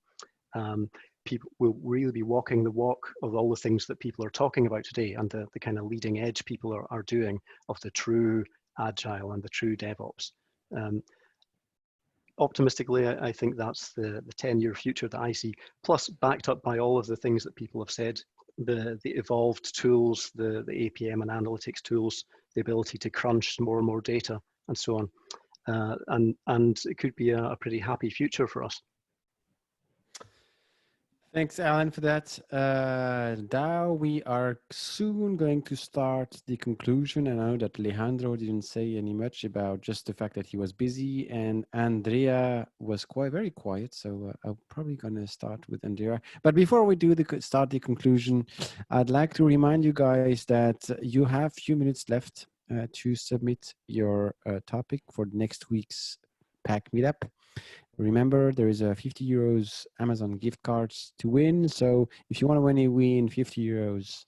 people will really be walking the walk of all the things that people are talking about today and the kind of leading edge people are doing of the true agile and the true DevOps. Optimistically, I think that's the 10-year future that I see, plus backed up by all of the things that people have said, the evolved tools, the APM and analytics tools, the ability to crunch more and more data, and so on. And it could be a pretty happy future for us. Thanks, Alan, for that. Now we are soon going to start the conclusion. And I know that Alejandro didn't say any much about just the fact that he was busy, and Andrea was very quiet. So I'm probably going to start with Andrea. But before we start the conclusion, I'd like to remind you guys that you have a few minutes left to submit your topic for next week's PAC meetup. Remember, there is a 50 euros Amazon gift cards to win. So if you want to win 50 euros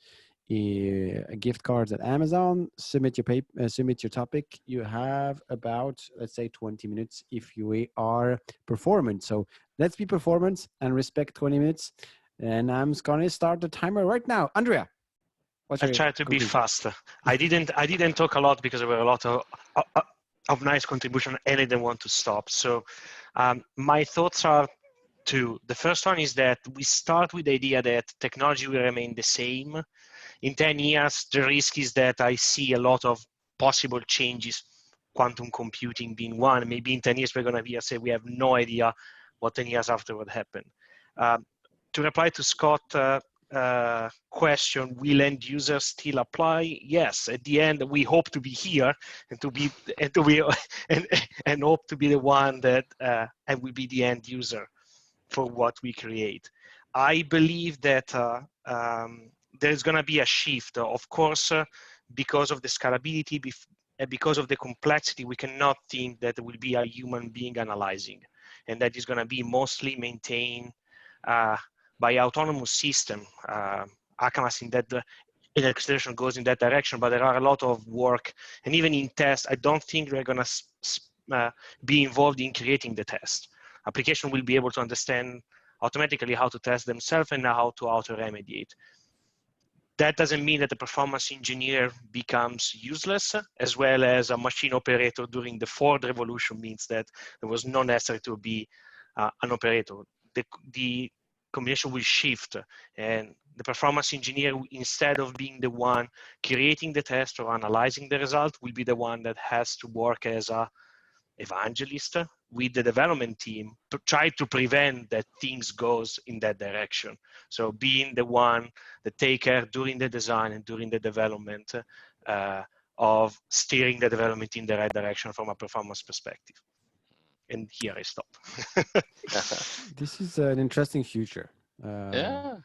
gift cards at Amazon, submit your topic. You have about, let's say, 20 minutes if you are performance. So let's be performance and respect 20 minutes. And I'm going to start the timer right now. Andrea, I try to be faster. I didn't talk a lot because there were a lot of nice contribution, and I didn't want to stop. So my thoughts are two. The first one is that we start with the idea that technology will remain the same. In 10 years, the risk is that I see a lot of possible changes, quantum computing being one. Maybe in 10 years, we're going to be say we have no idea what 10 years after would happen. To reply to Scott's question, will end users still apply? Yes. At the end, we hope to be here and and hope to be the one that and will be the end user for what we create. I believe that there's going to be a shift, of course, because of the scalability, because of the complexity. We cannot think that there will be a human being analyzing, and that is going to be mostly maintained by autonomous system. Akamas in that extension goes in that direction, but there are a lot of work, and even in tests, I don't think we're going to be involved in creating the test. Application will be able to understand automatically how to test themselves and how to auto-remediate. That doesn't mean that the performance engineer becomes useless, as well as a machine operator during the Ford revolution means that there was no necessary to be an operator. The combination will shift, and the performance engineer, instead of being the one creating the test or analyzing the result, will be the one that has to work as a evangelist with the development team to try to prevent that things goes in that direction. So being the one, the taker during the design and during the development of steering the development in the right direction from a performance perspective. And here I stop. This is an interesting future. Yeah.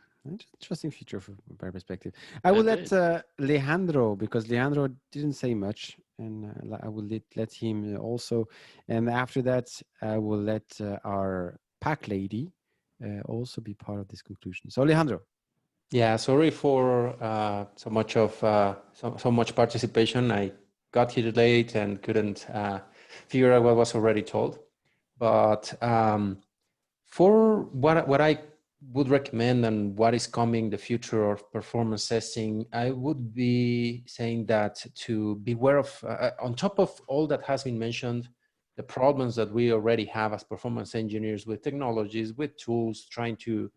Interesting future from my perspective. I will let Alejandro, because Alejandro didn't say much, and I will let him also. And after that, I will let our pack lady also be part of this conclusion. So Alejandro. Yeah, sorry for so much participation. I got here late and couldn't figure out what was already told. But for what I would recommend and what is coming, the future of performance testing, I would be saying that to beware of, on top of all that has been mentioned, the problems that we already have as performance engineers with technologies, with tools, trying to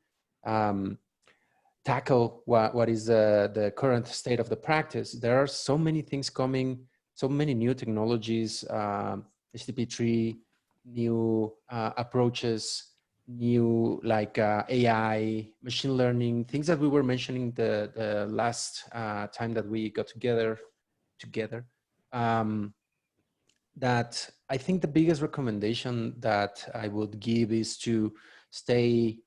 tackle what is the current state of the practice. There are so many things coming, so many new technologies, HTTP3, new approaches, new like AI, machine learning, things that we were mentioning the last time that we got together. That I think the biggest recommendation that I would give is to stay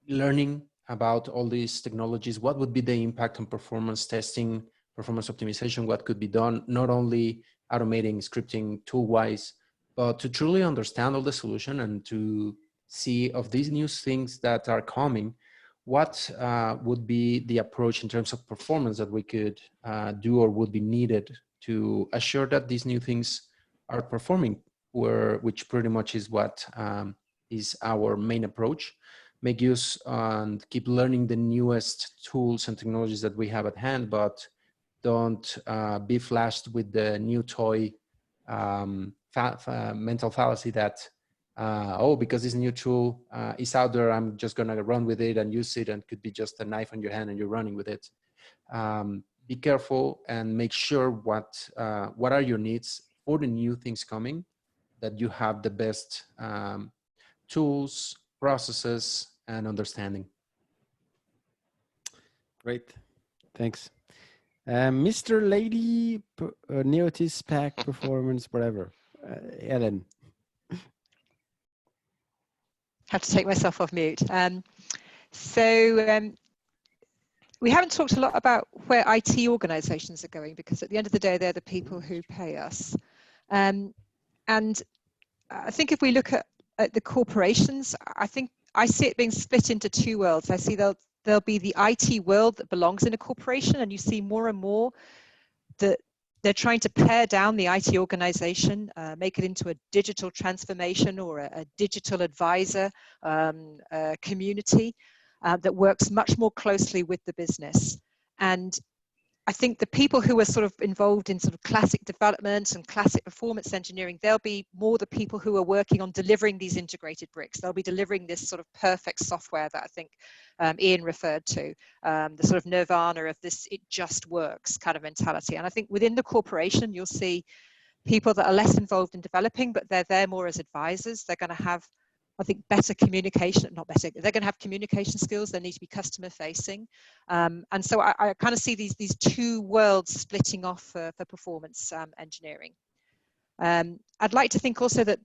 learning about all these technologies. What would be the impact on performance testing, performance optimization, what could be done, not only automating, scripting tool-wise, but to truly understand all the solution and to see of these new things that are coming, what would be the approach in terms of performance that we could do or would be needed to assure that these new things are performing, which pretty much is what is our main approach. Make use and keep learning the newest tools and technologies that we have at hand, but don't be flashed with the new toy mental fallacy that, oh, because this new tool is out there, I'm just gonna run with it and use it, and could be just a knife on your hand and you're running with it. Be careful and make sure what are your needs for the new things coming, that you have the best tools, processes, and understanding. Great, thanks. Mr. Lady, Neotys, pack, performance, whatever. Ellen. Have to take myself off mute. We haven't talked a lot about where IT organizations are going, because at the end of the day, they're the people who pay us. And I think if we look at the corporations, I think I see it being split into two worlds. I see there'll be the IT world that belongs in a corporation, and you see more and more that they're trying to pare down the IT organization, make it into a digital transformation or a digital advisor community that works much more closely with the business. And I think the people who are sort of involved in sort of classic development and classic performance engineering, they'll be more the people who are working on delivering these integrated bricks. They'll be delivering this sort of perfect software that I think Ian referred to, the sort of nirvana of this, it just works kind of mentality. And I think within the corporation, you'll see people that are less involved in developing, but they're there more as advisors. They're going to have, I think, better communication, not better, they're going to have communication skills. They need to be customer facing. And so I kind of see these two worlds splitting off for performance engineering. I'd like to think also that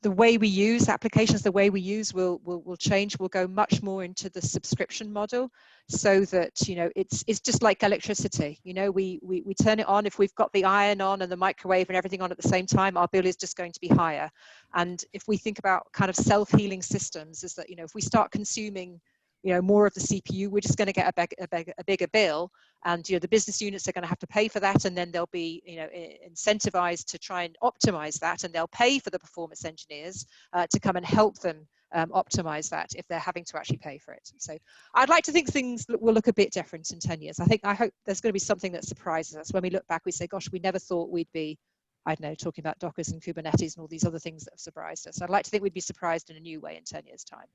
the way we use applications, the way we use will change. We'll go much more into the subscription model, so that, you know, it's just like electricity. You know, we turn it on. If we've got the iron on and the microwave and everything on at the same time, our bill is just going to be higher. And if we think about kind of self-healing systems, is that, you know, if we start consuming, you know, more of the CPU, we're just going to get a bigger bill, and, you know, the business units are going to have to pay for that, and then they'll be, you know, incentivized to try and optimize that, and they'll pay for the performance engineers to come and help them optimize that if they're having to actually pay for it. So I'd like to think things will look a bit different in 10 years. I hope there's going to be something that surprises us. When we look back, we say, gosh, we never thought we'd be, I don't know, talking about Dockers and Kubernetes and all these other things that have surprised us. I'd like to think we'd be surprised in a new way in 10 years' time.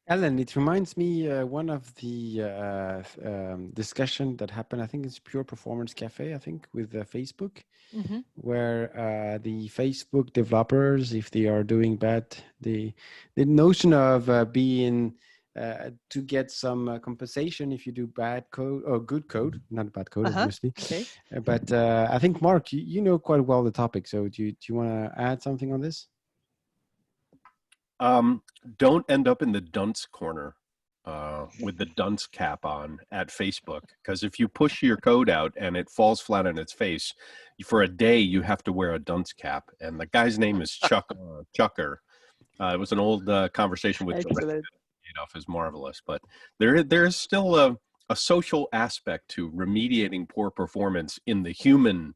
Ellen, it reminds me one of the discussion that happened, I think it's Pure Performance Cafe, I think, with Facebook, where the Facebook developers, if they are doing bad, the notion of being to get some compensation if you do bad code or good code, not bad code, obviously. Okay. But I think, Mark, you know quite well the topic. So do you want to add something on this? Don't end up in the dunce corner with the dunce cap on at Facebook, because if you push your code out and it falls flat on its face, for a day you have to wear a dunce cap. And the guy's name is Chucker. It was an old conversation with Adolf, is marvelous, but there's still a social aspect to remediating poor performance in the human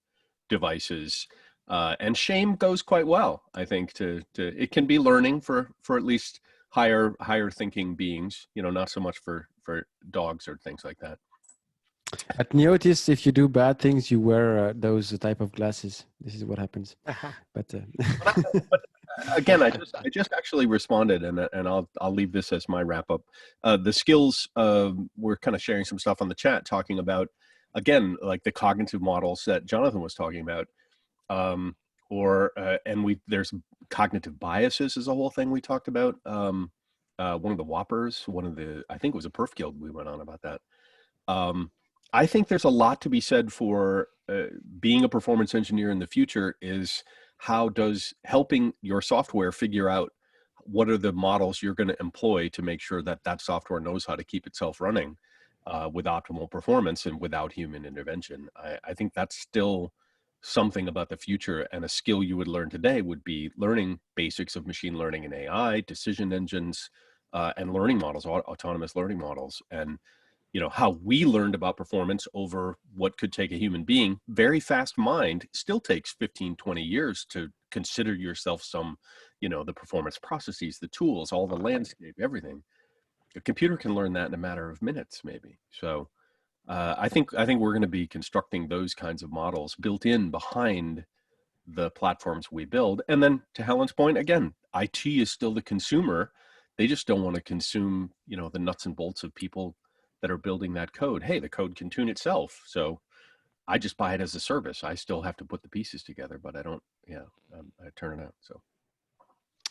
devices. And shame goes quite well, I think. It can be learning for at least higher thinking beings, you know, not so much for dogs or things like that. At Neotys, if you do bad things, you wear those type of glasses. This is what happens. But again, I just actually responded, and I'll leave this as my wrap up. The skills, we're kind of sharing some stuff on the chat, talking about, again, like the cognitive models that Jonathan was talking about. There's cognitive biases is a whole thing we talked about. One of the Whoppers, I think it was a Perf Guild, we went on about that. I think there's a lot to be said for being a performance engineer in the future. Is how does helping your software figure out what are the models you're going to employ to make sure that that software knows how to keep itself running with optimal performance and without human intervention. I think that's still something about the future, and a skill you would learn today would be learning basics of machine learning and AI, decision engines, and learning models, autonomous learning models. And, you know, how we learned about performance over what could take a human being, very fast mind, still takes 15, 20 years to consider yourself some, you know, the performance processes, the tools, all the landscape, everything. A computer can learn that in a matter of minutes, maybe. So I think we're going to be constructing those kinds of models built in behind the platforms we build. And then, to Helen's point, again, IT is still the consumer. They just don't want to consume, you know, the nuts and bolts of people that are building that code. Hey, the code can tune itself, so I just buy it as a service. I still have to put the pieces together, but I don't. I turn it out. So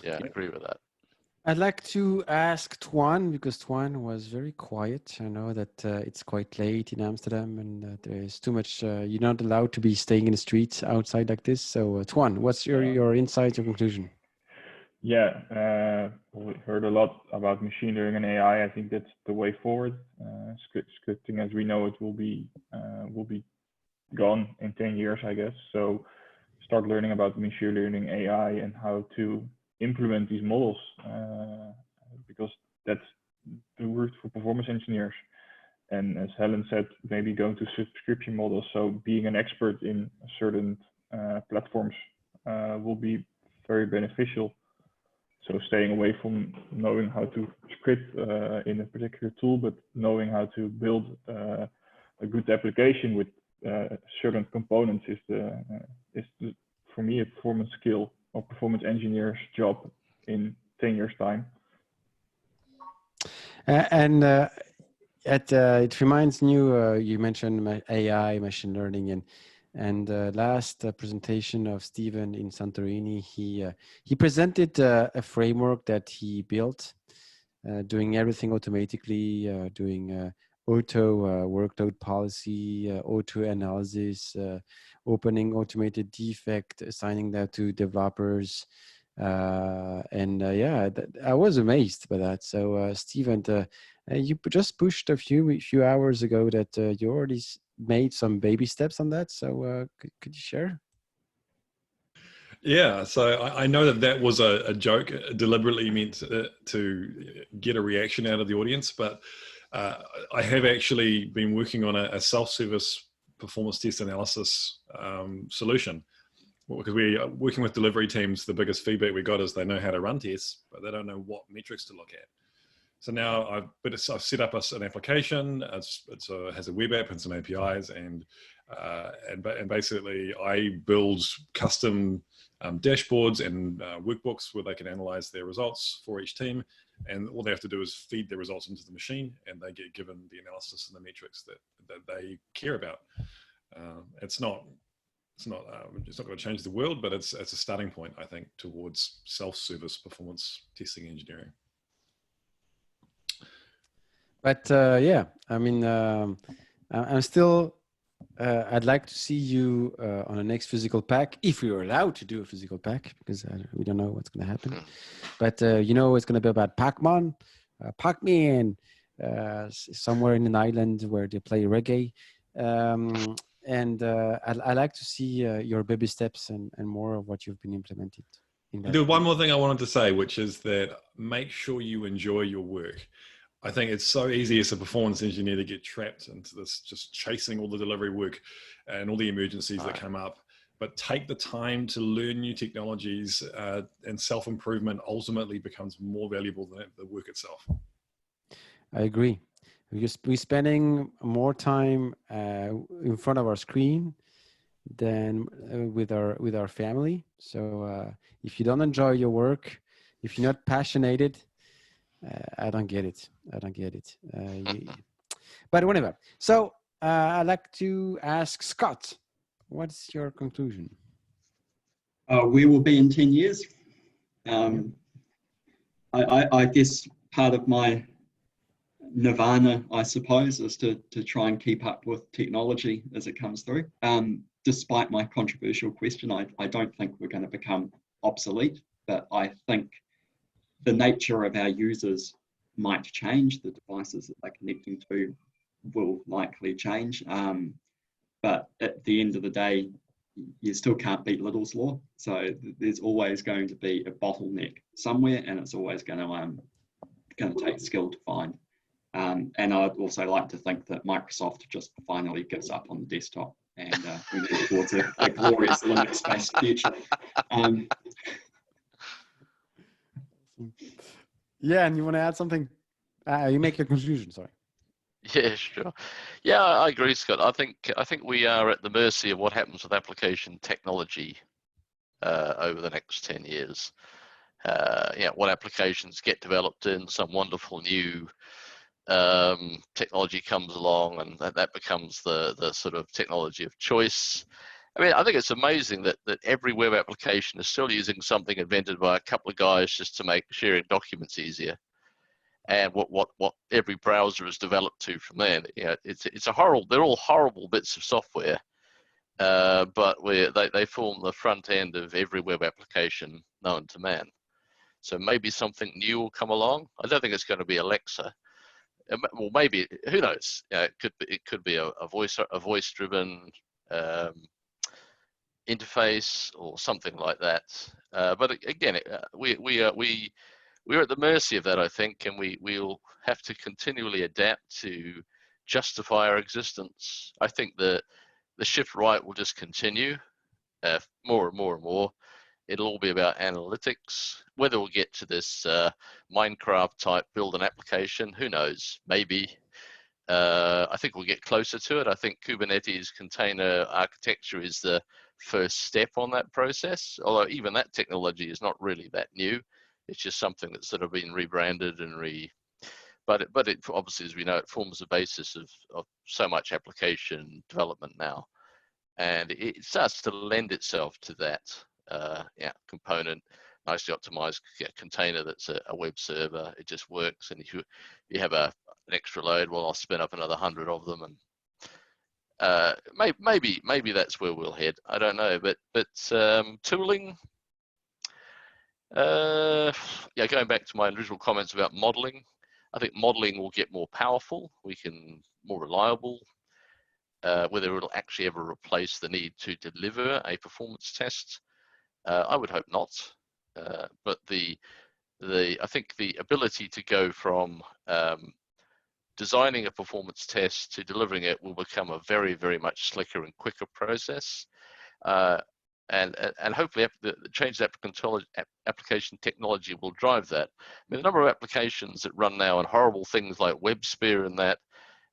yeah, I agree with that. I'd like to ask Tuan, because Tuan was very quiet. I know that it's quite late in Amsterdam, and there is too much. You're not allowed to be staying in the streets outside like this. So, Tuan, what's your insights or conclusion? Yeah, we heard a lot about machine learning and AI. I think that's the way forward. Scripting, as we know it, will be gone in 10 years, I guess. So, start learning about machine learning, AI, and how to implement these models, because that's the route for performance engineers. And as Helen said, maybe going to subscription models. So being an expert in certain platforms will be very beneficial. So staying away from knowing how to script in a particular tool, but knowing how to build a good application with certain components is for me a performance skill or performance engineer's job in 10 years time. It reminds me, you mentioned AI, machine learning, and last presentation of Stephen in Santorini, he presented a framework that he built, doing everything automatically, doing auto workload policy, auto analysis, opening automated defect, assigning that to developers. Yeah, I was amazed by that. So Stephen, you just pushed a few hours ago that you already made some baby steps on that. So could you share? Yeah, so I know that was a joke, deliberately meant to get a reaction out of the audience, but I have actually been working on a self-service performance test analysis solution. Because we're working with delivery teams, the biggest feedback we got is they know how to run tests, but they don't know what metrics to look at. So now I've set up an application. It has a web app and some APIs, and basically I build custom dashboards and workbooks where they can analyze their results for each team, and all they have to do is feed the results into the machine, and they get given the analysis and the metrics that they care about. It's not going to change the world, but it's a starting point, I think, towards self-service performance testing engineering. But yeah, I mean, I'm still. I'd like to see you on the next physical pack, if we are allowed to do a physical pack, because we don't know what's going to happen. But you know, it's going to be about Pac-Man, somewhere in an island where they play reggae. And I like to see your baby steps and more of what you've been implemented. There's one more thing I wanted to say, which is that make sure you enjoy your work. I think it's so easy as a performance engineer to get trapped into this, just chasing all the delivery work and all the emergencies that come up. But take the time to learn new technologies, and self-improvement ultimately becomes more valuable than the work itself. I agree. We're spending more time in front of our screen than with our family. So if you don't enjoy your work, if you're not passionate, I don't get it. But whatever. So I'd like to ask Scott, what's your conclusion? We will be in 10 years. I guess part of my nirvana, I suppose, is to try and keep up with technology as it comes through. Despite my controversial question, I don't think we're going to become obsolete, but I think the nature of our users might change. The devices that they're connecting to will likely change. But at the end of the day, you still can't beat Little's law. So there's always going to be a bottleneck somewhere, and it's always going to take skill to find. And I'd also like to think that Microsoft just finally gives up on the desktop, and we move towards a glorious Linux-based future. Yeah, and you want to add something? You make your conclusion. Sorry. Yeah, sure. Yeah, I agree, Scott. I think we are at the mercy of what happens with application technology over the next 10 years. What applications get developed in some wonderful new technology comes along, and that becomes the sort of technology of choice. I mean, I think it's amazing that every web application is still using something invented by a couple of guys just to make sharing documents easier. And what every browser is developed to from there, they're all horrible bits of software, but they form the front end of every web application known to man. So maybe something new will come along. I don't think it's going to be Alexa. Well, maybe, who knows? It could be a voice-driven interface or something like that. But again, we're at the mercy of that, I think, and we'll have to continually adapt to justify our existence. I think the shift right will just continue more and more and more. It'll all be about analytics. Whether we'll get to this Minecraft type build an application, who knows? Maybe. I think we'll get closer to it. I think Kubernetes container architecture is the first step on that process, although even that technology is not really that new. It's just something that's sort of been rebranded and but it obviously, as we know, it forms the basis of so much application development now, and it starts to lend itself to that component, nicely optimized container that's a web server. It just works, and if you have an extra load, well, I'll spin up another 100 of them, and maybe that's where we'll head. I don't know, but tooling. Going back to my original comments about modeling, I think modeling will get more powerful. More reliable. Whether it'll actually ever replace the need to deliver a performance test, I would hope not. But I think the ability to go from designing a performance test to delivering it will become a very, very much slicker and quicker process. And hopefully the change application technology will drive that. I mean, the number of applications that run now and horrible things like WebSphere and that,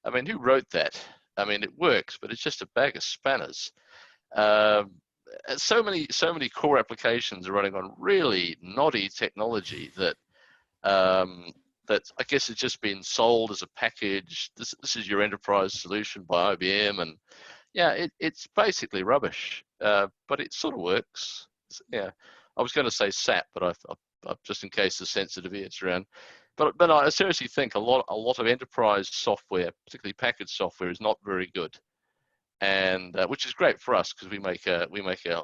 I mean, who wrote that? I mean, it works, but it's just a bag of spanners. So many core applications are running on really noddy technology that I guess it's just been sold as a package. This is your enterprise solution by IBM, and it's basically rubbish, but it sort of works. Yeah, I was going to say SAP, but I just in case the sensitivity it's around. But I seriously think a lot of enterprise software, particularly packaged software, is not very good, and which is great for us because we make a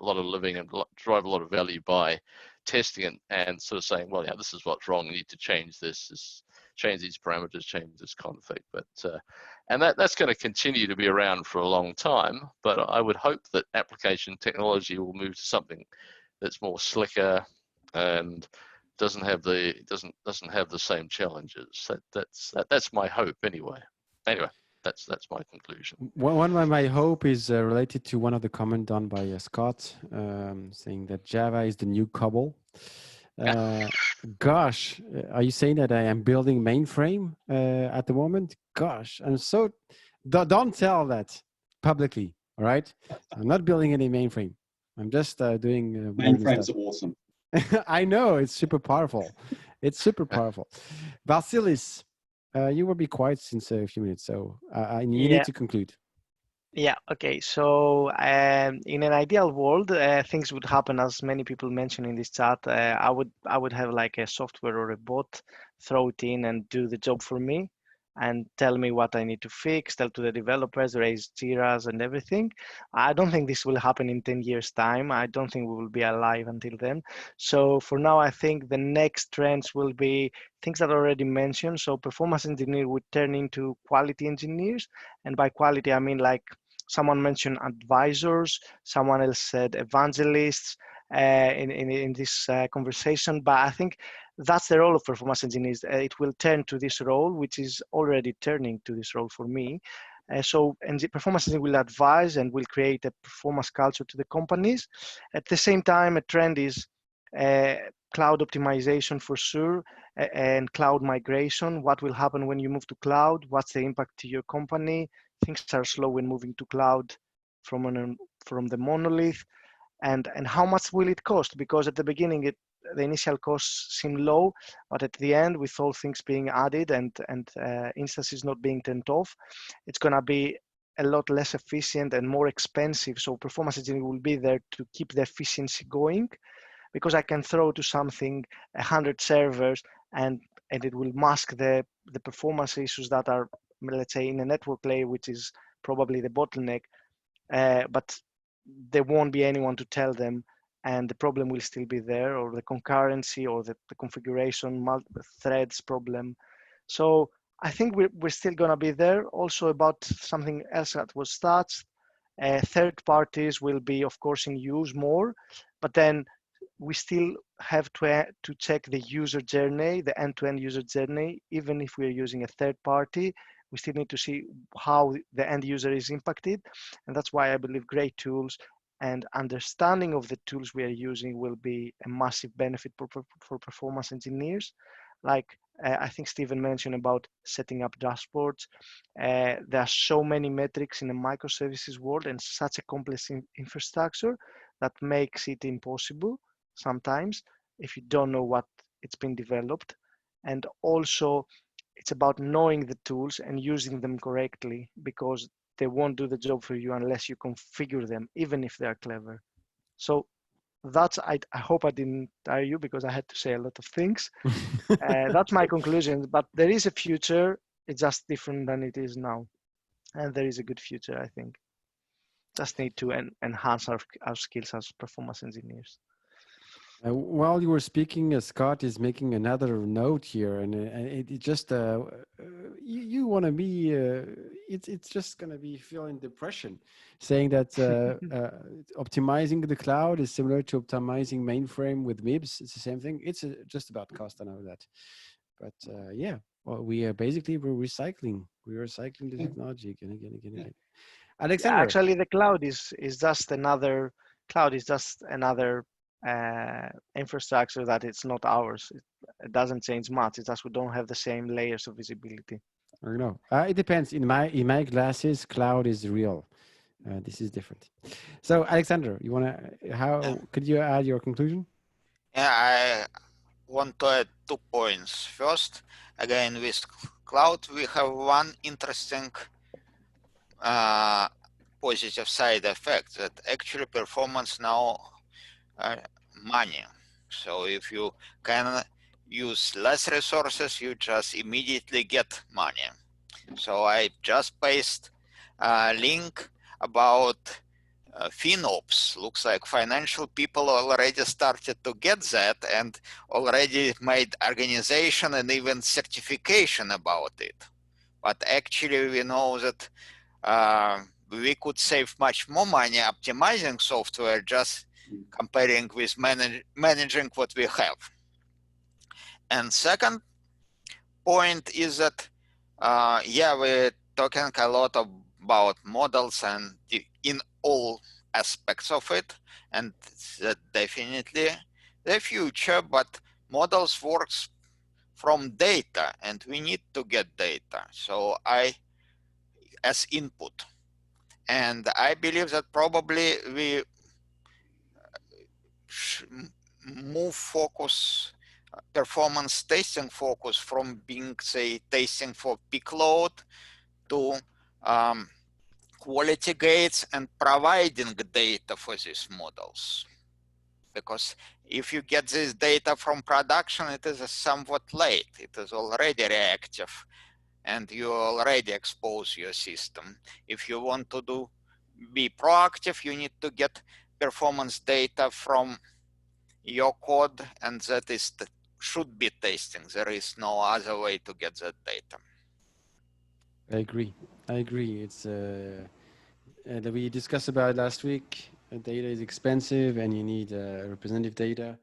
lot of living and drive a lot of value by testing it and sort of saying, well, yeah, this is what's wrong. You need to change this, change these parameters, change this config. But and that's going to continue to be around for a long time. But I would hope that application technology will move to something that's more slicker and doesn't have the same challenges. That's my hope anyway. Anyway, that's my conclusion. One of my hope is related to one of the comments done by Scott, saying that Java is the new COBOL. Gosh, are you saying that I am building mainframe at the moment? Gosh, I'm so don't tell that publicly. All right, I'm not building any mainframe. I'm just doing mainframes are awesome. I know, it's super powerful. It's super powerful. Vasilis, you will be quiet since a few minutes, so you need to conclude. Yeah, okay. So in an ideal world, things would happen as many people mentioned in this chat. I would have like a software or a bot throw it in and do the job for me and tell me what I need to fix, tell to the developers, raise Jiras and everything. I don't think this will happen in 10 years time. I don't think we will be alive until then. So for now, I think the next trends will be things that I already mentioned. So performance engineer would turn into quality engineers. And by quality, I mean like someone mentioned advisors, someone else said evangelists in this conversation, but I think that's the role of performance engineers. It will turn to this role, which is already turning to this role for me. So performance engineer will advise and will create a performance culture to the companies. At the same time, a trend is cloud optimization for sure, and cloud migration. What will happen when you move to cloud? What's the impact to your company? Things are slow when moving to cloud from the monolith, and how much will it cost? Because at the beginning, the initial costs seem low, but at the end, with all things being added and instances not being turned off, it's going to be a lot less efficient and more expensive. So performance engineering will be there to keep the efficiency going, because I can throw to something 100 servers and it will mask the performance issues that are, let's say, in a network layer, which is probably the bottleneck, but there won't be anyone to tell them, and the problem will still be there, or the concurrency or the configuration threads problem. So I think we're still going to be there. Also, about something else that was touched, third parties will be, of course, in use more, but then we still have to check the user journey, the end-to-end user journey. Even if we're using a third party, we still need to see how the end user is impacted. And that's why I believe great tools and understanding of the tools we are using will be a massive benefit for performance engineers. Like I think Stephen mentioned about setting up dashboards. There are so many metrics in the microservices world and such a complex infrastructure that makes it impossible sometimes if you don't know what it's been developed. And also, it's about knowing the tools and using them correctly, because they won't do the job for you unless you configure them, even if they are clever. So that's, I hope I didn't tire you because I had to say a lot of things. That's my conclusion, but there is a future. It's just different than it is now. And there is a good future, I think. Just need to enhance our skills as performance engineers. While you were speaking, Scott is making another note here, and it just you want to be it's just going to be feeling depression, saying that optimizing the cloud is similar to optimizing mainframe with MIBs. It's the same thing. It's just about cost. I know that, but yeah, well, we're recycling. We're recycling the technology again. Alexander, yeah, actually, the cloud is just another infrastructure that it's not ours. It doesn't change much. It's just we don't have the same layers of visibility. I know. It depends. In my glasses, cloud is real. This is different. So, Alexander, you want to? How could you add your conclusion? Yeah, I want to add 2 points. First, again, with cloud, we have one interesting positive side effect, that actually performance now money. So if you can use less resources, you just immediately get money. So I just pasted a link about FinOps. Looks like financial people already started to get that and already made organization and even certification about it. But actually we know that we could save much more money optimizing software just comparing with managing what we have. And second point is that, yeah, we're talking a lot about models and in all aspects of it, and that definitely the future, but models works from data and we need to get data. So as input. And I believe that probably we move focus, performance testing focus from being, say, testing for peak load to quality gates and providing data for these models. Because if you get this data from production, it is somewhat late. It is already reactive and you already expose your system. If you want to be proactive, you need to get performance data from your code, and that is should be testing. There is no other way to get that data. I agree. It's that we discussed about last week. Data is expensive, and you need representative data.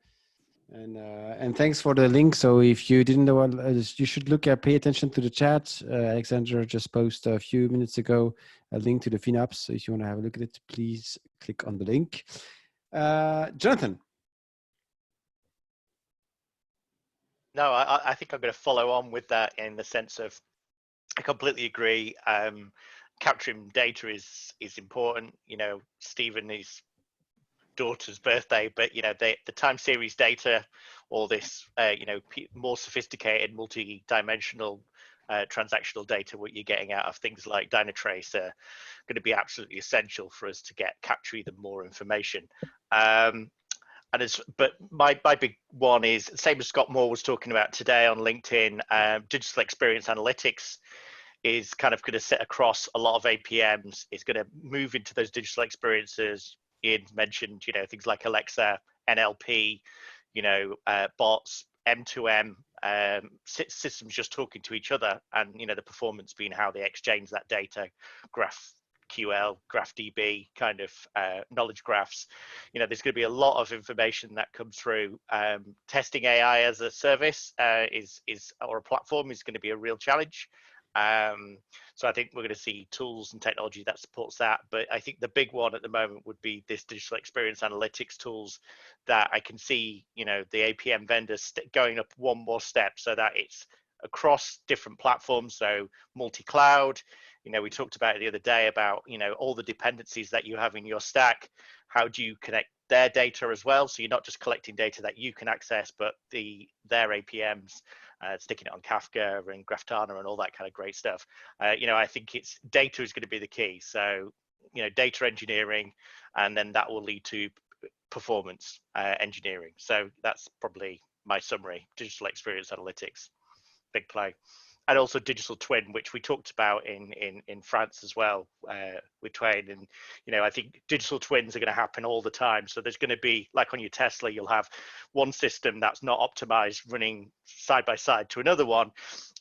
And thanks for the link. So if you didn't know, you should pay attention to the chat. Alexander just posted a few minutes ago a link to the FinOps. So if you want to have a look at it, please click on the link. Jonathan. No, I think I'm going to follow on with that in the sense of I completely agree. Capturing data is important. You know, Stephen, his daughter's birthday, but you know the time series data, all this you know, more sophisticated, multi-dimensional transactional data, what you're getting out of things like Dynatrace are going to be absolutely essential for us to capture even more information. But my big one is same as Scott Moore was talking about today on LinkedIn. Digital experience analytics is kind of going to sit across a lot of APMs. It's going to move into those digital experiences. Ian mentioned, you know, things like Alexa, NLP, you know, bots, M2M, systems just talking to each other, and you know the performance being how they exchange that data, GraphQL, GraphDB kind of knowledge graphs. You know, there's going to be a lot of information that comes through. Testing AI as a service or a platform is going to be a real challenge. So I think we're going to see tools and technology that supports that. But I think the big one at the moment would be this digital experience analytics tools that I can see, you know, the APM vendors going up one more step so that it's across different platforms, so multi-cloud. We talked about it the other day about, all the dependencies that you have in your stack. How do you connect their data as well? So you're not just collecting data that you can access, but their APMs, sticking it on Kafka and Grafana and all that kind of great stuff. I think data is going to be the key. So, data engineering, and then that will lead to performance engineering. So that's probably my summary. Digital experience analytics, big play. And also digital twin, which we talked about in France as well, with Twain. And, I think digital twins are going to happen all the time. So there's going to be, like on your Tesla, you'll have one system that's not optimized running side by side to another one.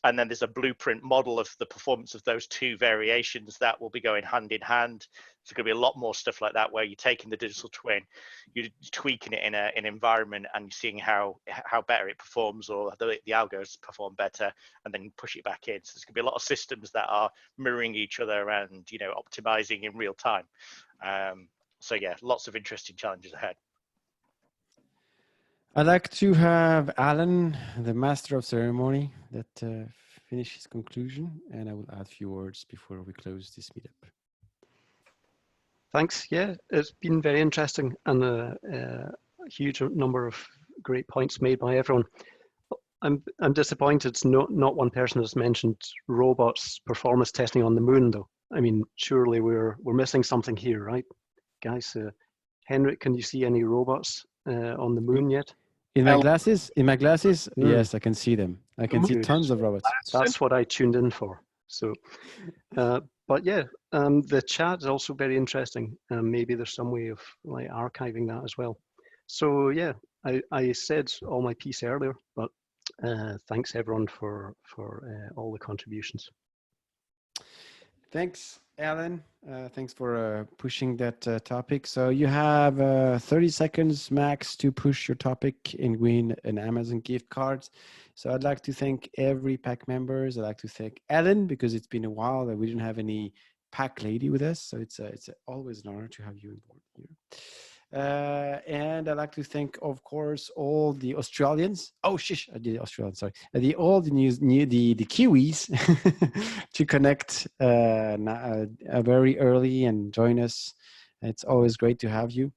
And then there's a blueprint model of the performance of those two variations that will be going hand in hand. There's going to be a lot more stuff like that, where you're taking the digital twin, you're tweaking it in an environment, and you're seeing how better it performs, or the algos perform better, and then push it back in. So there's going to be a lot of systems that are mirroring each other and, optimizing in real time. So yeah, lots of interesting challenges ahead. I'd like to have Alan, the master of ceremony, that finish his conclusion, and I will add a few words before we close this meetup. Thanks. Yeah, it's been very interesting, and a huge number of great points made by everyone. I'm disappointed not one person has mentioned robots performance testing on the moon, though. I mean, surely we're missing something here, right, guys? Henrik, can you see any robots on the moon yet? In my glasses, yes, I can see them. I can see tons of robots. That's what I tuned in for. So, but yeah, the chat is also very interesting. Maybe there's some way of like archiving that as well. So yeah, I said all my piece earlier, but thanks everyone for all the contributions. Thanks, Alan. Thanks for pushing that topic. So you have 30 seconds max to push your topic and win an Amazon gift card. So I'd like to thank every PAC members. I'd like to thank Ellen, because it's been a while that we didn't have any PAC lady with us. So it's always an honor to have you on board here. And I'd like to thank, of course, all the Australians. Oh, shish, I did Australian, sorry. All the Kiwis to connect very early and join us. It's always great to have you.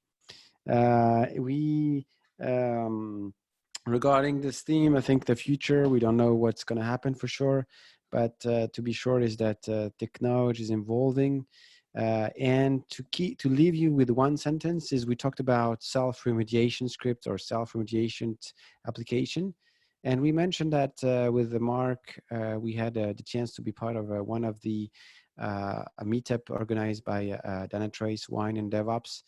Regarding this theme, I think the future, we don't know what's going to happen for sure, but to be sure is that technology is evolving. And to leave you with one sentence is, we talked about self-remediation script or self-remediation application. And we mentioned that with Mark, we had the chance to be part of one of the a meetup organized by Dynatrace, Wine, and DevOps.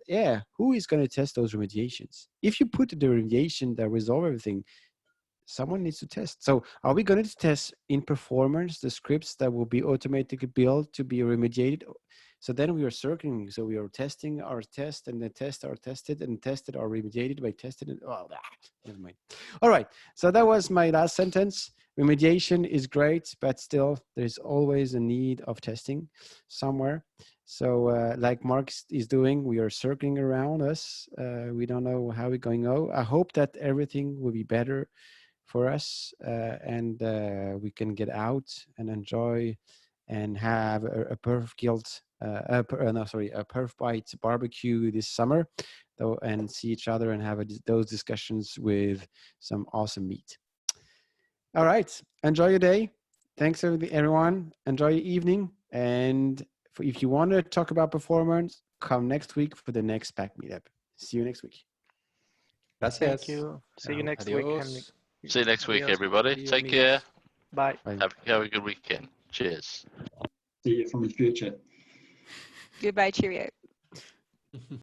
Yeah, who is going to test those remediations? If you put the remediation that resolve everything, someone needs to test. So are we going to test in performance the scripts that will be automatically built to be remediated? So then we are circling. So we are testing our test, and the tests are tested, and tested are remediated by tested. And, oh, never mind. All right. So that was my last sentence. Remediation is great, but still there's always a need of testing somewhere. So like Mark is doing, we are circling around us. We don't know how we're going to go. I hope that everything will be better for us, and we can get out and enjoy and have a perf bite barbecue this summer, though, and see each other and have those discussions with some awesome meat. All right, enjoy your day. Thanks everyone. Enjoy your evening, and if you want to talk about performance, come next week for the next PAC meetup. See you next week. Gracias. Thank you. See you next week, Henrik. See you next week, everybody. Take care. Bye. Have a good weekend. Cheers. See you from the future. Goodbye, cheerio.